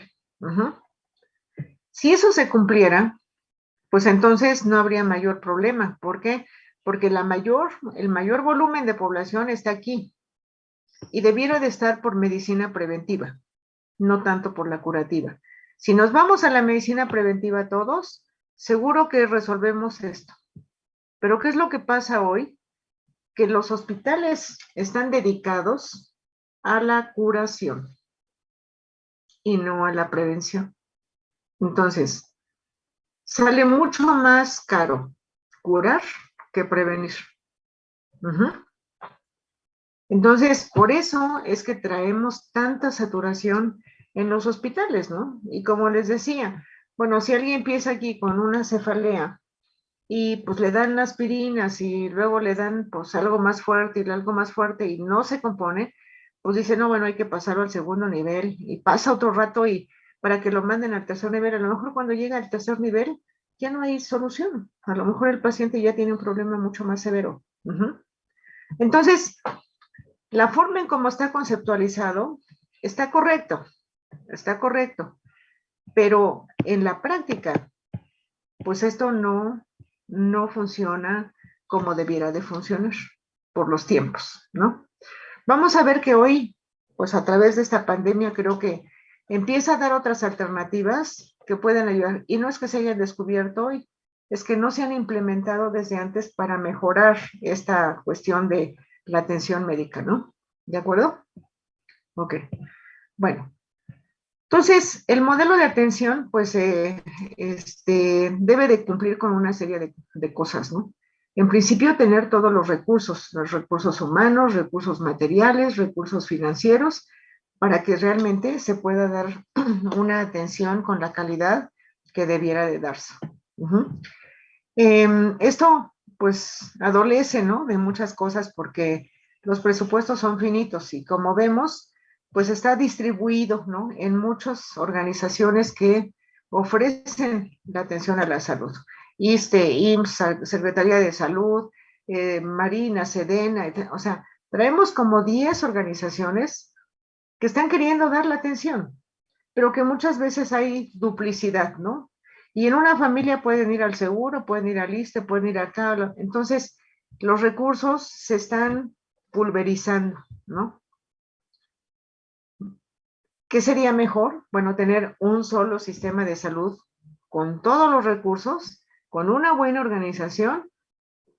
Si eso se cumpliera, pues entonces no habría mayor problema. ¿Por qué? Porque el mayor volumen de población está aquí y debiera de estar por medicina preventiva, no tanto por la curativa. Si nos vamos a la medicina preventiva todos, seguro que resolvemos esto. Pero ¿qué es lo que pasa hoy? Que los hospitales están dedicados a la curación y no a la prevención. Entonces, sale mucho más caro curar que prevenir. Entonces, por eso es que traemos tanta saturación en los hospitales, ¿no? Y como les decía, bueno, si alguien empieza aquí con una cefalea y pues le dan aspirinas y luego le dan pues algo más fuerte y algo más fuerte y no se compone, pues dice, no, bueno, hay que pasarlo al segundo nivel y pasa otro rato y para que lo manden al tercer nivel, a lo mejor cuando llega al tercer nivel ya no hay solución, a lo mejor el paciente ya tiene un problema mucho más severo. Entonces, la forma en cómo está conceptualizado está correcto, pero en la práctica, pues esto no funciona como debiera de funcionar por los tiempos, ¿no? Vamos a ver que hoy, pues a través de esta pandemia, creo que empieza a dar otras alternativas que pueden ayudar. Y no es que se hayan descubierto hoy, es que no se han implementado desde antes para mejorar esta cuestión de la atención médica, ¿no? ¿De acuerdo? Ok. Bueno. Entonces, el modelo de atención, pues, debe de cumplir con una serie de cosas, ¿no? En principio, tener todos los recursos humanos, recursos materiales, recursos financieros, para que realmente se pueda dar una atención con la calidad que debiera de darse. Esto, pues, adolece, ¿no? De muchas cosas porque los presupuestos son finitos y como vemos, pues está distribuido, ¿no? En muchas organizaciones que ofrecen la atención a la salud. ISSSTE, IMSS, Secretaría de Salud, Marina, Sedena, o sea, traemos como 10 organizaciones que están queriendo dar la atención, pero que muchas veces hay duplicidad, ¿no? Y en una familia pueden ir al seguro, pueden ir al ISSSTE, pueden ir acá, entonces los recursos se están pulverizando, ¿no? ¿Qué sería mejor? Bueno, tener un solo sistema de salud con todos los recursos, con una buena organización,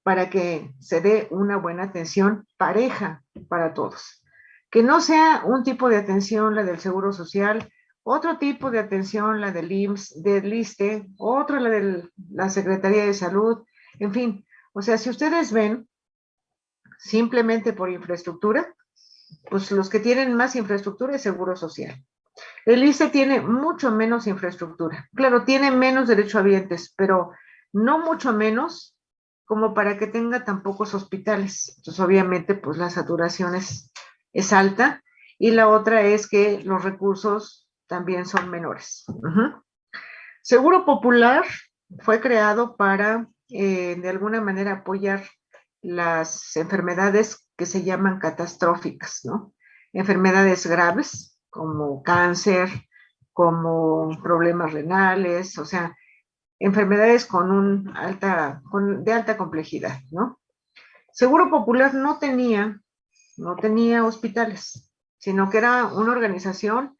para que se dé una buena atención pareja para todos. Que no sea un tipo de atención, la del Seguro Social, otro tipo de atención, la del IMSS, del ISSSTE, otra la de la Secretaría de Salud, en fin. O sea, si ustedes ven, simplemente por infraestructura, pues los que tienen más infraestructura es Seguro Social. El ISSSTE tiene mucho menos infraestructura. Claro, tiene menos derechohabientes, pero no mucho menos como para que tenga tan pocos hospitales. Entonces, obviamente, pues la saturación es alta. Y la otra es que los recursos también son menores. Seguro Popular fue creado para, de alguna manera, apoyar las enfermedades que se llaman catastróficas, ¿no? Enfermedades graves, como cáncer, como problemas renales, o sea, enfermedades de alta complejidad, ¿no? Seguro Popular no tenía hospitales, sino que era una organización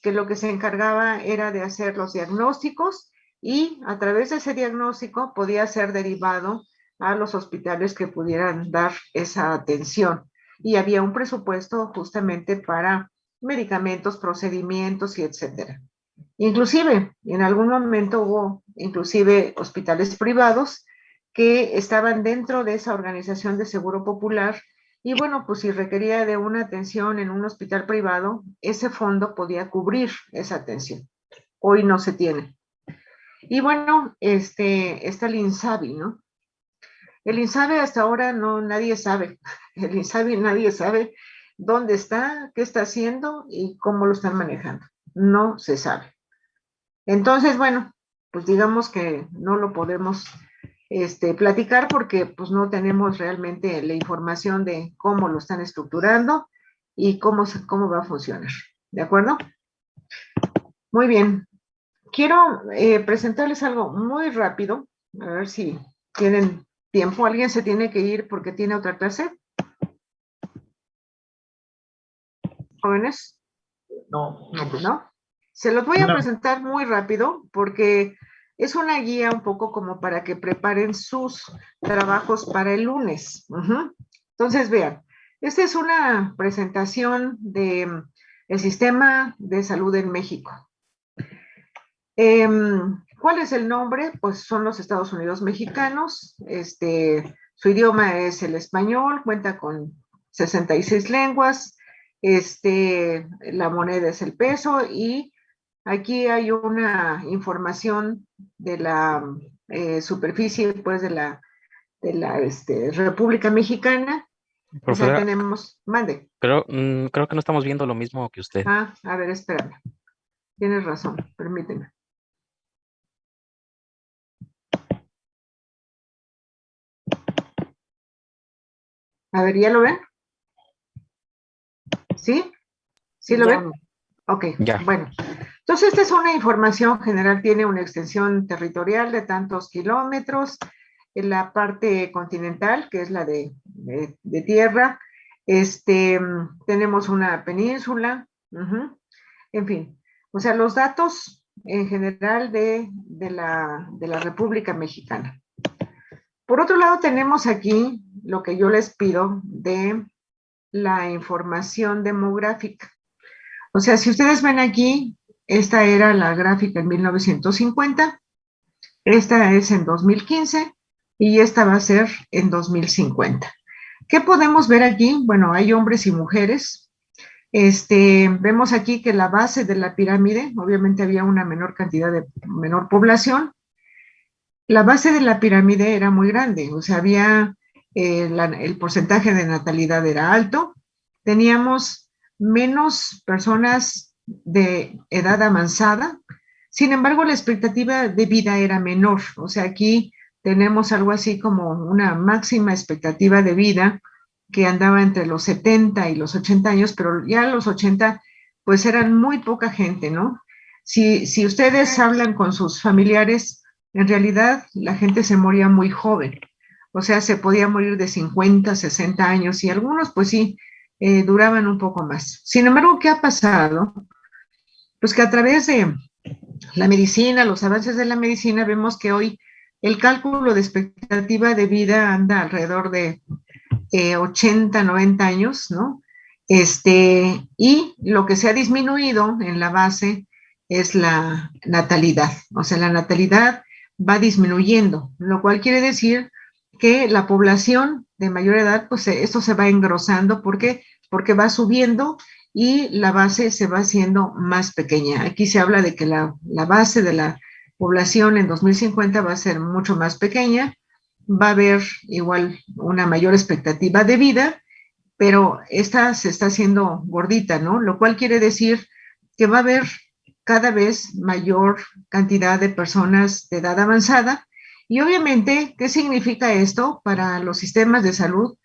que lo que se encargaba era de hacer los diagnósticos y a través de ese diagnóstico podía ser derivado a los hospitales que pudieran dar esa atención. Y había un presupuesto justamente para medicamentos, procedimientos y etcétera. Inclusive, en algún momento hubo inclusive hospitales privados que estaban dentro de esa organización de Seguro Popular y bueno, pues si requería de una atención en un hospital privado, ese fondo podía cubrir esa atención. Hoy no se tiene. Y bueno, está el INSABI, ¿no? El INSABI hasta ahora nadie sabe. El INSABI nadie sabe dónde está, qué está haciendo y cómo lo están manejando. No se sabe. Entonces, bueno, pues digamos que no lo podemos platicar porque pues no tenemos realmente la información de cómo lo están estructurando y cómo va a funcionar. ¿De acuerdo? Muy bien. Quiero presentarles algo muy rápido, a ver si tienen tiempo. ¿Alguien se tiene que ir porque tiene otra clase? ¿Jóvenes? No. ¿No? Se los voy a presentar muy rápido porque es una guía un poco como para que preparen sus trabajos para el lunes. Entonces, vean, esta es una presentación del Sistema de Salud en México. ¿Cuál es el nombre? Pues son los Estados Unidos mexicanos. Su idioma es el español, cuenta con 66 lenguas. La moneda es el peso y aquí hay una información de la superficie, pues, de la República Mexicana. Profesora, o sea, tenemos, mande. Creo que no estamos viendo lo mismo que usted. A ver, espérame. Tienes razón, permíteme. A ver, ¿ya lo ven? ¿Sí? ¿Sí lo ven? Ok, ya. Bueno. Entonces, esta es una información general, tiene una extensión territorial de tantos kilómetros, en la parte continental, que es la de tierra. Tenemos una península, en fin. O sea, los datos en general de la República Mexicana. Por otro lado, tenemos aquí lo que yo les pido de la información demográfica. O sea, si ustedes ven aquí, esta era la gráfica en 1950, esta es en 2015 y esta va a ser en 2050. ¿Qué podemos ver aquí? Bueno, hay hombres y mujeres. Vemos aquí que la base de la pirámide, obviamente había una menor cantidad de menor población. La base de la pirámide era muy grande, o sea, había el porcentaje de natalidad era alto. Teníamos menos personas de edad avanzada. Sin embargo, la expectativa de vida era menor. O sea, aquí tenemos algo así como una máxima expectativa de vida que andaba entre los 70 y los 80 años, pero ya a los 80 pues eran muy poca gente, ¿no? Si ustedes hablan con sus familiares, en realidad la gente se moría muy joven. O sea, se podía morir de 50, 60 años y algunos pues sí, duraban un poco más. Sin embargo, ¿qué ha pasado? Pues que a través de la medicina, los avances de la medicina, vemos que hoy el cálculo de expectativa de vida anda alrededor de 80, 90 años, ¿no? Y lo que se ha disminuido en la base es la natalidad. O sea, la natalidad va disminuyendo, lo cual quiere decir que la población de mayor edad, pues esto se va engrosando. ¿Por qué? Porque va subiendo y la base se va haciendo más pequeña. Aquí se habla de que la base de la población en 2050 va a ser mucho más pequeña, va a haber igual una mayor expectativa de vida, pero esta se está haciendo gordita, ¿no? Lo cual quiere decir que va a haber cada vez mayor cantidad de personas de edad avanzada. Y obviamente, ¿qué significa esto para los sistemas de salud?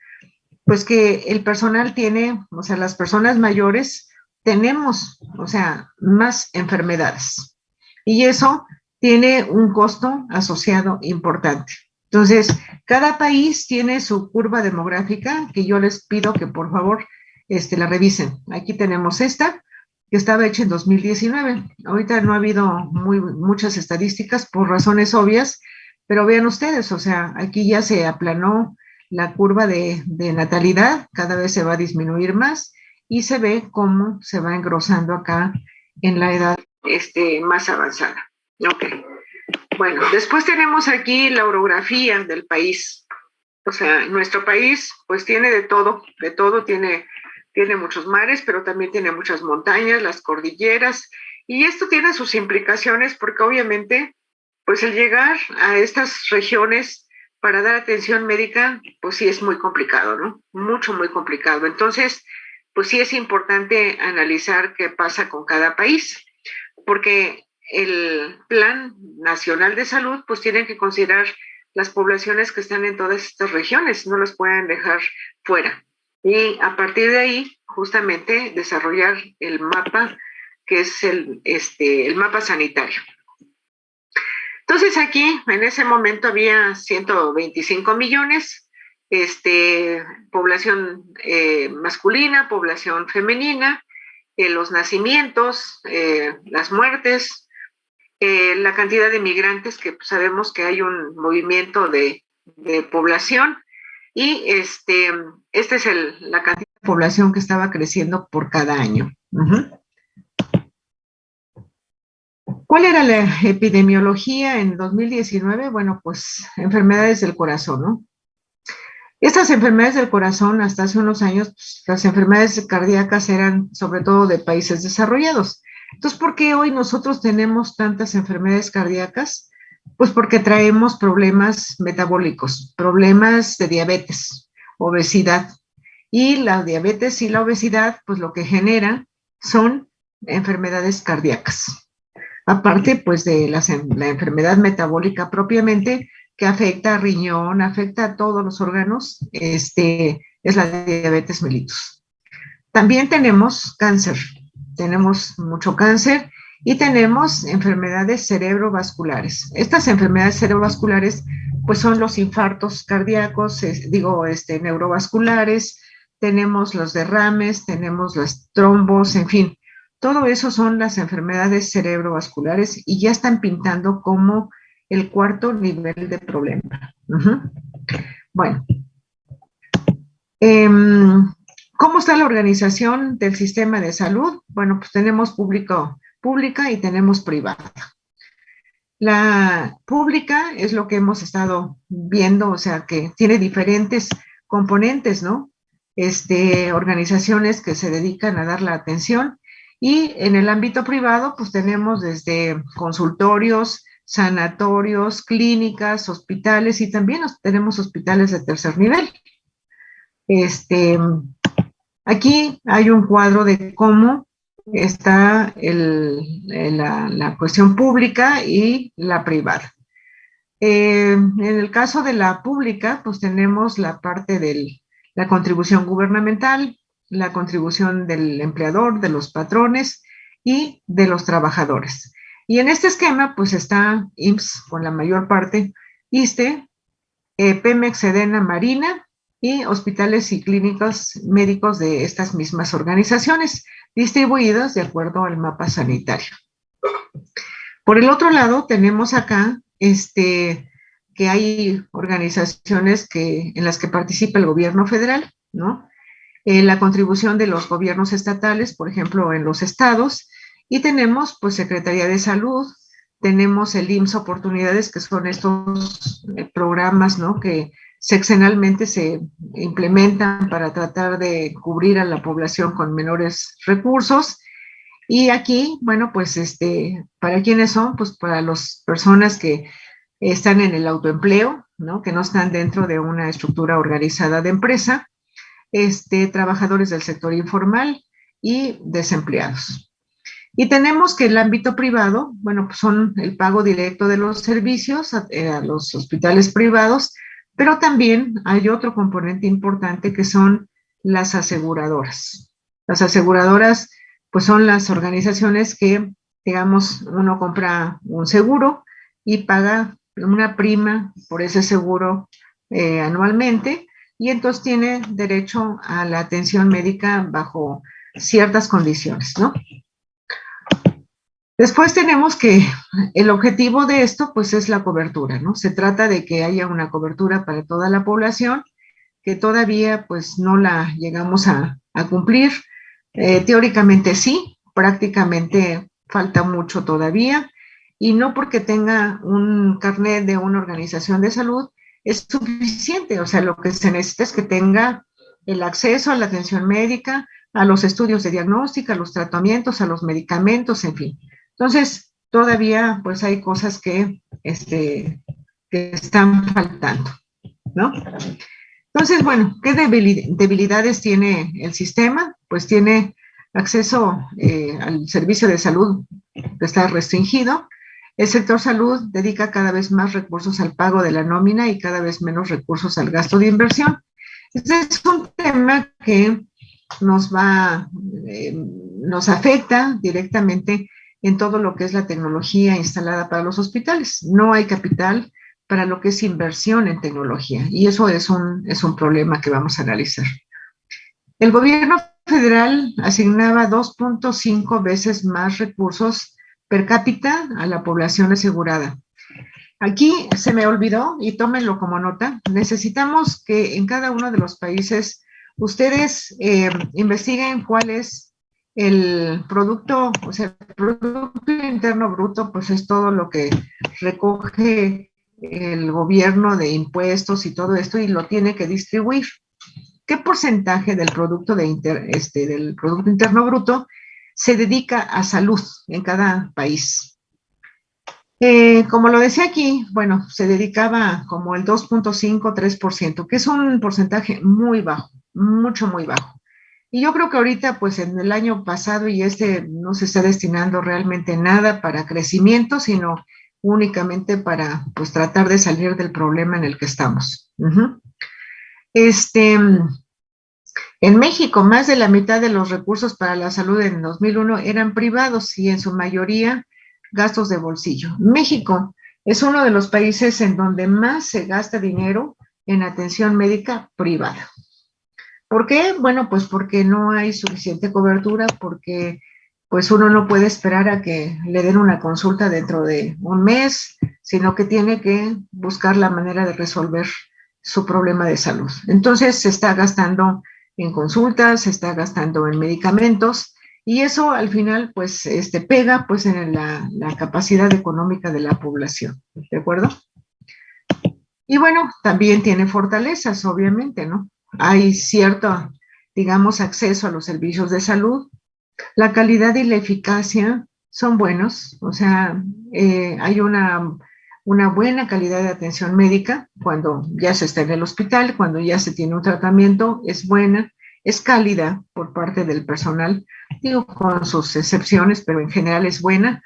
Pues que el personal tiene, o sea, las personas mayores tenemos, o sea, más enfermedades. Y eso tiene un costo asociado importante. Entonces, cada país tiene su curva demográfica, que yo les pido que por favor la revisen. Aquí tenemos esta, que estaba hecha en 2019. Ahorita no ha habido muchas estadísticas por razones obvias, pero vean ustedes, o sea, aquí ya se aplanó la curva de natalidad, cada vez se va a disminuir más y se ve cómo se va engrosando acá en la edad más avanzada. Ok. Bueno, después tenemos aquí la orografía del país. O sea, nuestro país pues tiene de todo, tiene muchos mares, pero también tiene muchas montañas, las cordilleras, y esto tiene sus implicaciones porque obviamente pues el llegar a estas regiones para dar atención médica, pues sí es muy complicado, ¿no? Muy complicado. Entonces, pues sí es importante analizar qué pasa con cada país, porque el Plan Nacional de Salud, pues tienen que considerar las poblaciones que están en todas estas regiones, no las pueden dejar fuera. Y a partir de ahí, justamente, desarrollar el mapa, que es el mapa sanitario. Entonces aquí, en ese momento había 125 millones, población masculina, población femenina, los nacimientos, las muertes, la cantidad de migrantes, que sabemos que hay un movimiento de población, y esta es la cantidad de población que estaba creciendo por cada año. ¿Cuál era la epidemiología en 2019? Bueno, pues enfermedades del corazón, ¿no? Estas enfermedades del corazón, hasta hace unos años, pues, las enfermedades cardíacas eran sobre todo de países desarrollados. Entonces, ¿por qué hoy nosotros tenemos tantas enfermedades cardíacas? Pues porque traemos problemas metabólicos, problemas de diabetes, obesidad. Y la diabetes y la obesidad, pues lo que genera son enfermedades cardíacas. Aparte, pues de la enfermedad metabólica propiamente, que afecta a riñón, afecta a todos los órganos, es la diabetes mellitus. También tenemos cáncer, tenemos mucho cáncer, Y tenemos enfermedades cerebrovasculares. Estas enfermedades cerebrovasculares pues son los infartos cardíacos, neurovasculares, tenemos los derrames, tenemos los trombos, en fin, todo eso son las enfermedades cerebrovasculares y ya están pintando como el cuarto nivel de problema. Bueno, ¿cómo está la organización del sistema de salud? Bueno, pues tenemos pública y tenemos privada. La pública es lo que hemos estado viendo, o sea, que tiene diferentes componentes, ¿no? Organizaciones que se dedican a dar la atención. Y en el ámbito privado, pues tenemos desde consultorios, sanatorios, clínicas, hospitales y también tenemos hospitales de tercer nivel. Aquí hay un cuadro de cómo está la cuestión pública y la privada. En el caso de la pública, pues tenemos la parte de la contribución gubernamental, la contribución del empleador, de los patrones y de los trabajadores. Y en este esquema, pues está IMSS con la mayor parte, ISSSTE, Pemex, Sedena, Marina y hospitales y clínicas médicos de estas mismas organizaciones, distribuidas de acuerdo al mapa sanitario. Por el otro lado, tenemos acá que hay organizaciones en las que participa el gobierno federal, ¿no? La contribución de los gobiernos estatales, por ejemplo, en los estados, y tenemos, pues, Secretaría de Salud, tenemos el IMSS Oportunidades, que son estos programas, ¿no?, que sexenalmente se implementan para tratar de cubrir a la población con menores recursos. Y aquí, bueno, pues, ¿para quiénes son? Pues para las personas que están en el autoempleo, ¿no?, que no están dentro de una estructura organizada de empresa, trabajadores del sector informal y desempleados. Y tenemos que el ámbito privado, bueno, pues son el pago directo de los servicios a los hospitales privados, pero también hay otro componente importante que son las aseguradoras. Las aseguradoras, pues son las organizaciones que, digamos, uno compra un seguro y paga una prima por ese seguro anualmente, y entonces tiene derecho a la atención médica bajo ciertas condiciones, ¿no? Después tenemos que el objetivo de esto, pues, es la cobertura, ¿no? Se trata de que haya una cobertura para toda la población, que todavía, pues, no la llegamos a cumplir. Teóricamente sí, prácticamente falta mucho todavía, y no porque tenga un carnet de una organización de salud es suficiente. O sea, lo que se necesita es que tenga el acceso a la atención médica, a los estudios de diagnóstica, a los tratamientos, a los medicamentos, en fin. Entonces, todavía pues hay cosas que están faltando, ¿no? Entonces, bueno, ¿qué debilidades tiene el sistema? Pues tiene acceso al servicio de salud que está restringido. El sector salud dedica cada vez más recursos al pago de la nómina y cada vez menos recursos al gasto de inversión. Este es un tema que nos afecta directamente en todo lo que es la tecnología instalada para los hospitales. No hay capital para lo que es inversión en tecnología, y eso es un problema que vamos a analizar. El gobierno federal asignaba 2.5 veces más recursos per cápita a la población asegurada. Aquí se me olvidó, y tómenlo como nota, necesitamos que en cada uno de los países ustedes investiguen cuál es el producto, o sea, el Producto Interno Bruto, pues es todo lo que recoge el gobierno de impuestos y todo esto, y lo tiene que distribuir. ¿Qué porcentaje del Producto Interno Bruto se dedica a salud en cada país? Como lo decía aquí, bueno, se dedicaba como el 2.5, 3%, que es un porcentaje muy bajo, muy bajo. Y yo creo que ahorita, pues en el año pasado y no se está destinando realmente nada para crecimiento, sino únicamente para, pues, tratar de salir del problema en el que estamos. En México, más de la mitad de los recursos para la salud en 2001 eran privados y en su mayoría gastos de bolsillo. México es uno de los países en donde más se gasta dinero en atención médica privada. ¿Por qué? Bueno, pues porque no hay suficiente cobertura, porque pues uno no puede esperar a que le den una consulta dentro de un mes, sino que tiene que buscar la manera de resolver su problema de salud. Entonces se está gastando en consultas, se está gastando en medicamentos y eso al final pues pega pues en la capacidad económica de la población, ¿de acuerdo? Y bueno, también tiene fortalezas, obviamente, ¿no? Hay cierto, digamos, acceso a los servicios de salud. La calidad y la eficacia son buenos, o sea, hay una buena calidad de atención médica cuando ya se está en el hospital, cuando ya se tiene un tratamiento, es buena, es cálida por parte del personal, digo, con sus excepciones, pero en general es buena.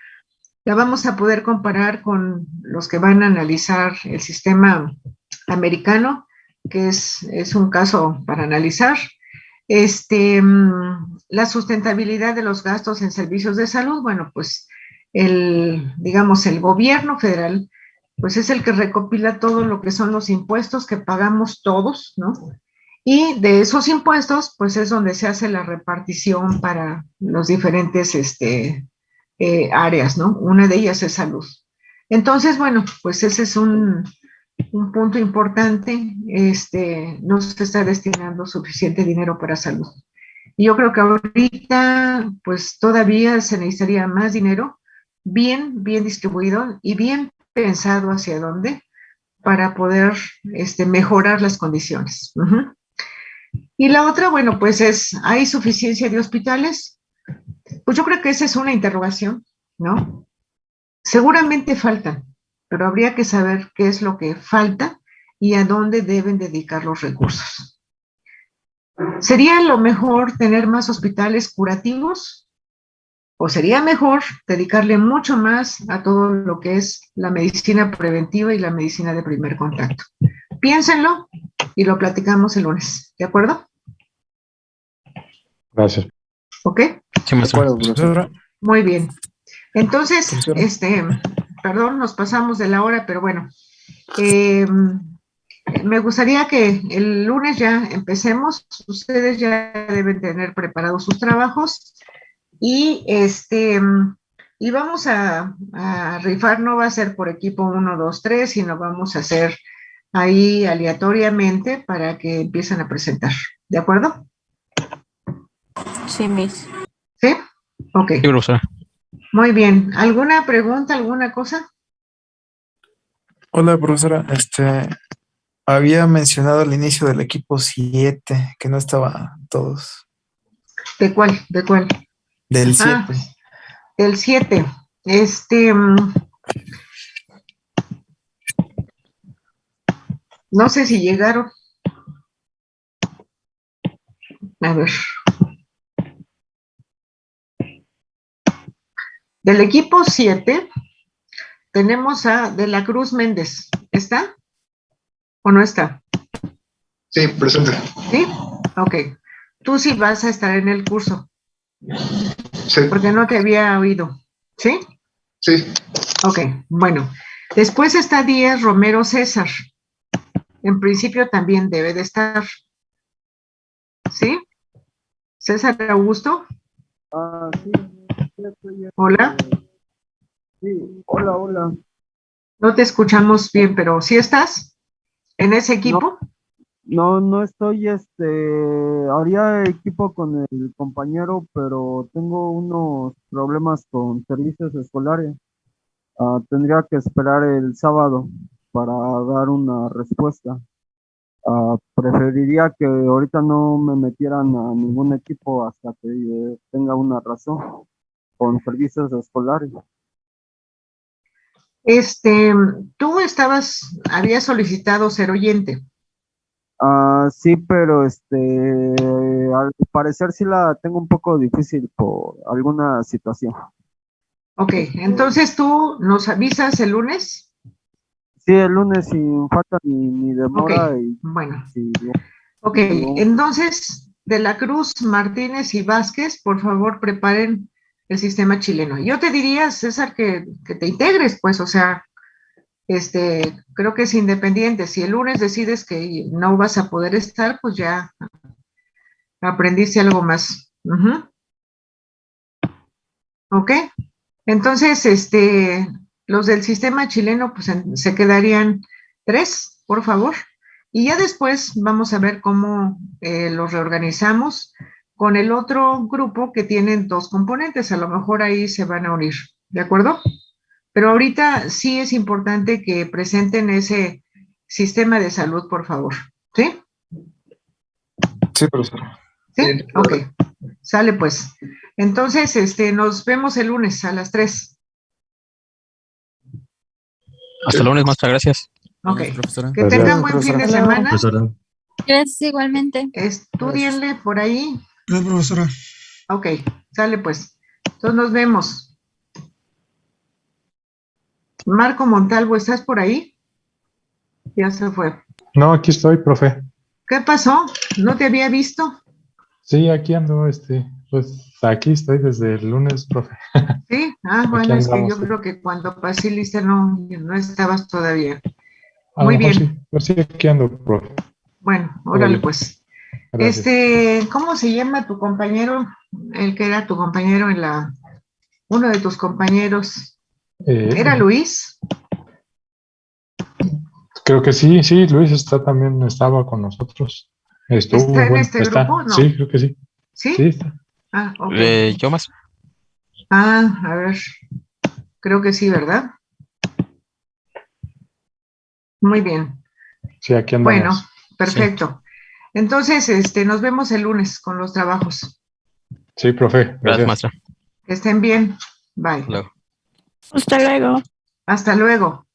La vamos a poder comparar con los que van a analizar el sistema americano, que es un caso para analizar. La sustentabilidad de los gastos en servicios de salud, bueno, pues digamos, el gobierno federal, pues es el que recopila todo lo que son los impuestos que pagamos todos, ¿no? Y de esos impuestos, pues es donde se hace la repartición para los diferentes áreas, ¿no? Una de ellas es salud. Entonces, bueno, pues ese es un punto importante, no se está destinando suficiente dinero para salud. Y yo creo que ahorita, pues todavía se necesitaría más dinero, bien distribuido y bien pensado hacia dónde, para poder mejorar las condiciones. Y la otra, bueno, pues ¿hay suficiencia de hospitales? Pues yo creo que esa es una interrogación, ¿no? Seguramente faltan, pero habría que saber qué es lo que falta y a dónde deben dedicar los recursos. ¿Sería lo mejor tener más hospitales curativos? ¿O sería mejor dedicarle mucho más a todo lo que es la medicina preventiva y la medicina de primer contacto? Piénsenlo y lo platicamos el lunes, ¿de acuerdo? Gracias. ¿Ok? Sí, maestra. Muy bien. Entonces, perdón, nos pasamos de la hora, pero bueno, me gustaría que el lunes ya empecemos. Ustedes ya deben tener preparados sus trabajos y y vamos a rifar, no va a ser por equipo 1, 2, 3, sino vamos a hacer ahí aleatoriamente para que empiecen a presentar. ¿De acuerdo? Sí, Miss. ¿Sí? Ok. Sí, profesora. Muy bien. ¿Alguna pregunta, alguna cosa? Hola, profesora. Había mencionado al inicio del equipo 7, que no estaba todos. ¿De cuál? ¿De cuál? Del 7. Ah, del 7. No sé si llegaron. A ver. Del equipo 7 tenemos a De la Cruz Méndez. ¿Está? ¿O no está? Sí, presente. ¿Sí? Ok. Tú sí vas a estar en el curso. Sí. Porque no te había oído. ¿Sí? Sí. Ok, bueno. Después está Díaz Romero César. En principio también debe de estar. ¿Sí? César Augusto. Sí. Hola. Sí, hola. No te escuchamos bien, pero ¿sí estás en ese equipo? No estoy, haría equipo con el compañero, pero tengo unos problemas con servicios escolares. Tendría que esperar el sábado para dar una respuesta. Preferiría que ahorita no me metieran a ningún equipo hasta que tenga una razón con servicios escolares. Tú habías solicitado ser oyente. Sí, pero al parecer sí la tengo un poco difícil por alguna situación. Ok, entonces tú nos avisas el lunes. Sí, el lunes sin falta ni demora. Ok, bueno. Sí, Ok, entonces de la Cruz, Martínez y Vázquez, por favor, preparen el sistema chileno. Yo te diría, César, que te integres, pues, o sea, creo que es independiente. Si el lunes decides que no vas a poder estar, pues ya aprendiste algo más. ¿Ok? Entonces, los del sistema chileno, pues se quedarían 3, por favor. Y ya después vamos a ver cómo los reorganizamos con el otro grupo que tienen 2 componentes. A lo mejor ahí se van a unir, ¿de acuerdo? Pero ahorita sí es importante que presenten ese sistema de salud, por favor. ¿Sí? Sí, profesora. ¿Sí? Ok. Sale pues. Entonces, nos vemos el lunes a las 3. Hasta el lunes, maestra, gracias. Ok. Que tengan buen fin de semana. Gracias, igualmente. Estudienle por ahí. Gracias, profesora. Ok, sale pues. Entonces nos vemos. Marco Montalvo, ¿estás por ahí? Ya se fue. No, aquí estoy, profe. ¿Qué pasó? ¿No te había visto? Sí, aquí ando, pues aquí estoy desde el lunes, profe. Sí, bueno, es que yo creo que cuando pasé lista no estabas todavía. Muy bien. Sí, aquí ando, profe. Bueno, órale pues. Gracias. ¿Cómo se llama tu compañero? El que era tu compañero uno de tus compañeros. ¿Era Luis? Creo que sí, Luis estaba con nosotros. ¿Está en este grupo? No. Sí, creo que sí. ¿Sí? Sí, está. Ok. Yo más. A ver. Creo que sí, ¿verdad? Muy bien. Sí, aquí andamos. Bueno, perfecto. Sí. Entonces, nos vemos el lunes con los trabajos. Sí, profe. Gracias, maestra. Que estén bien. Bye. Luego. Hasta luego. Hasta luego.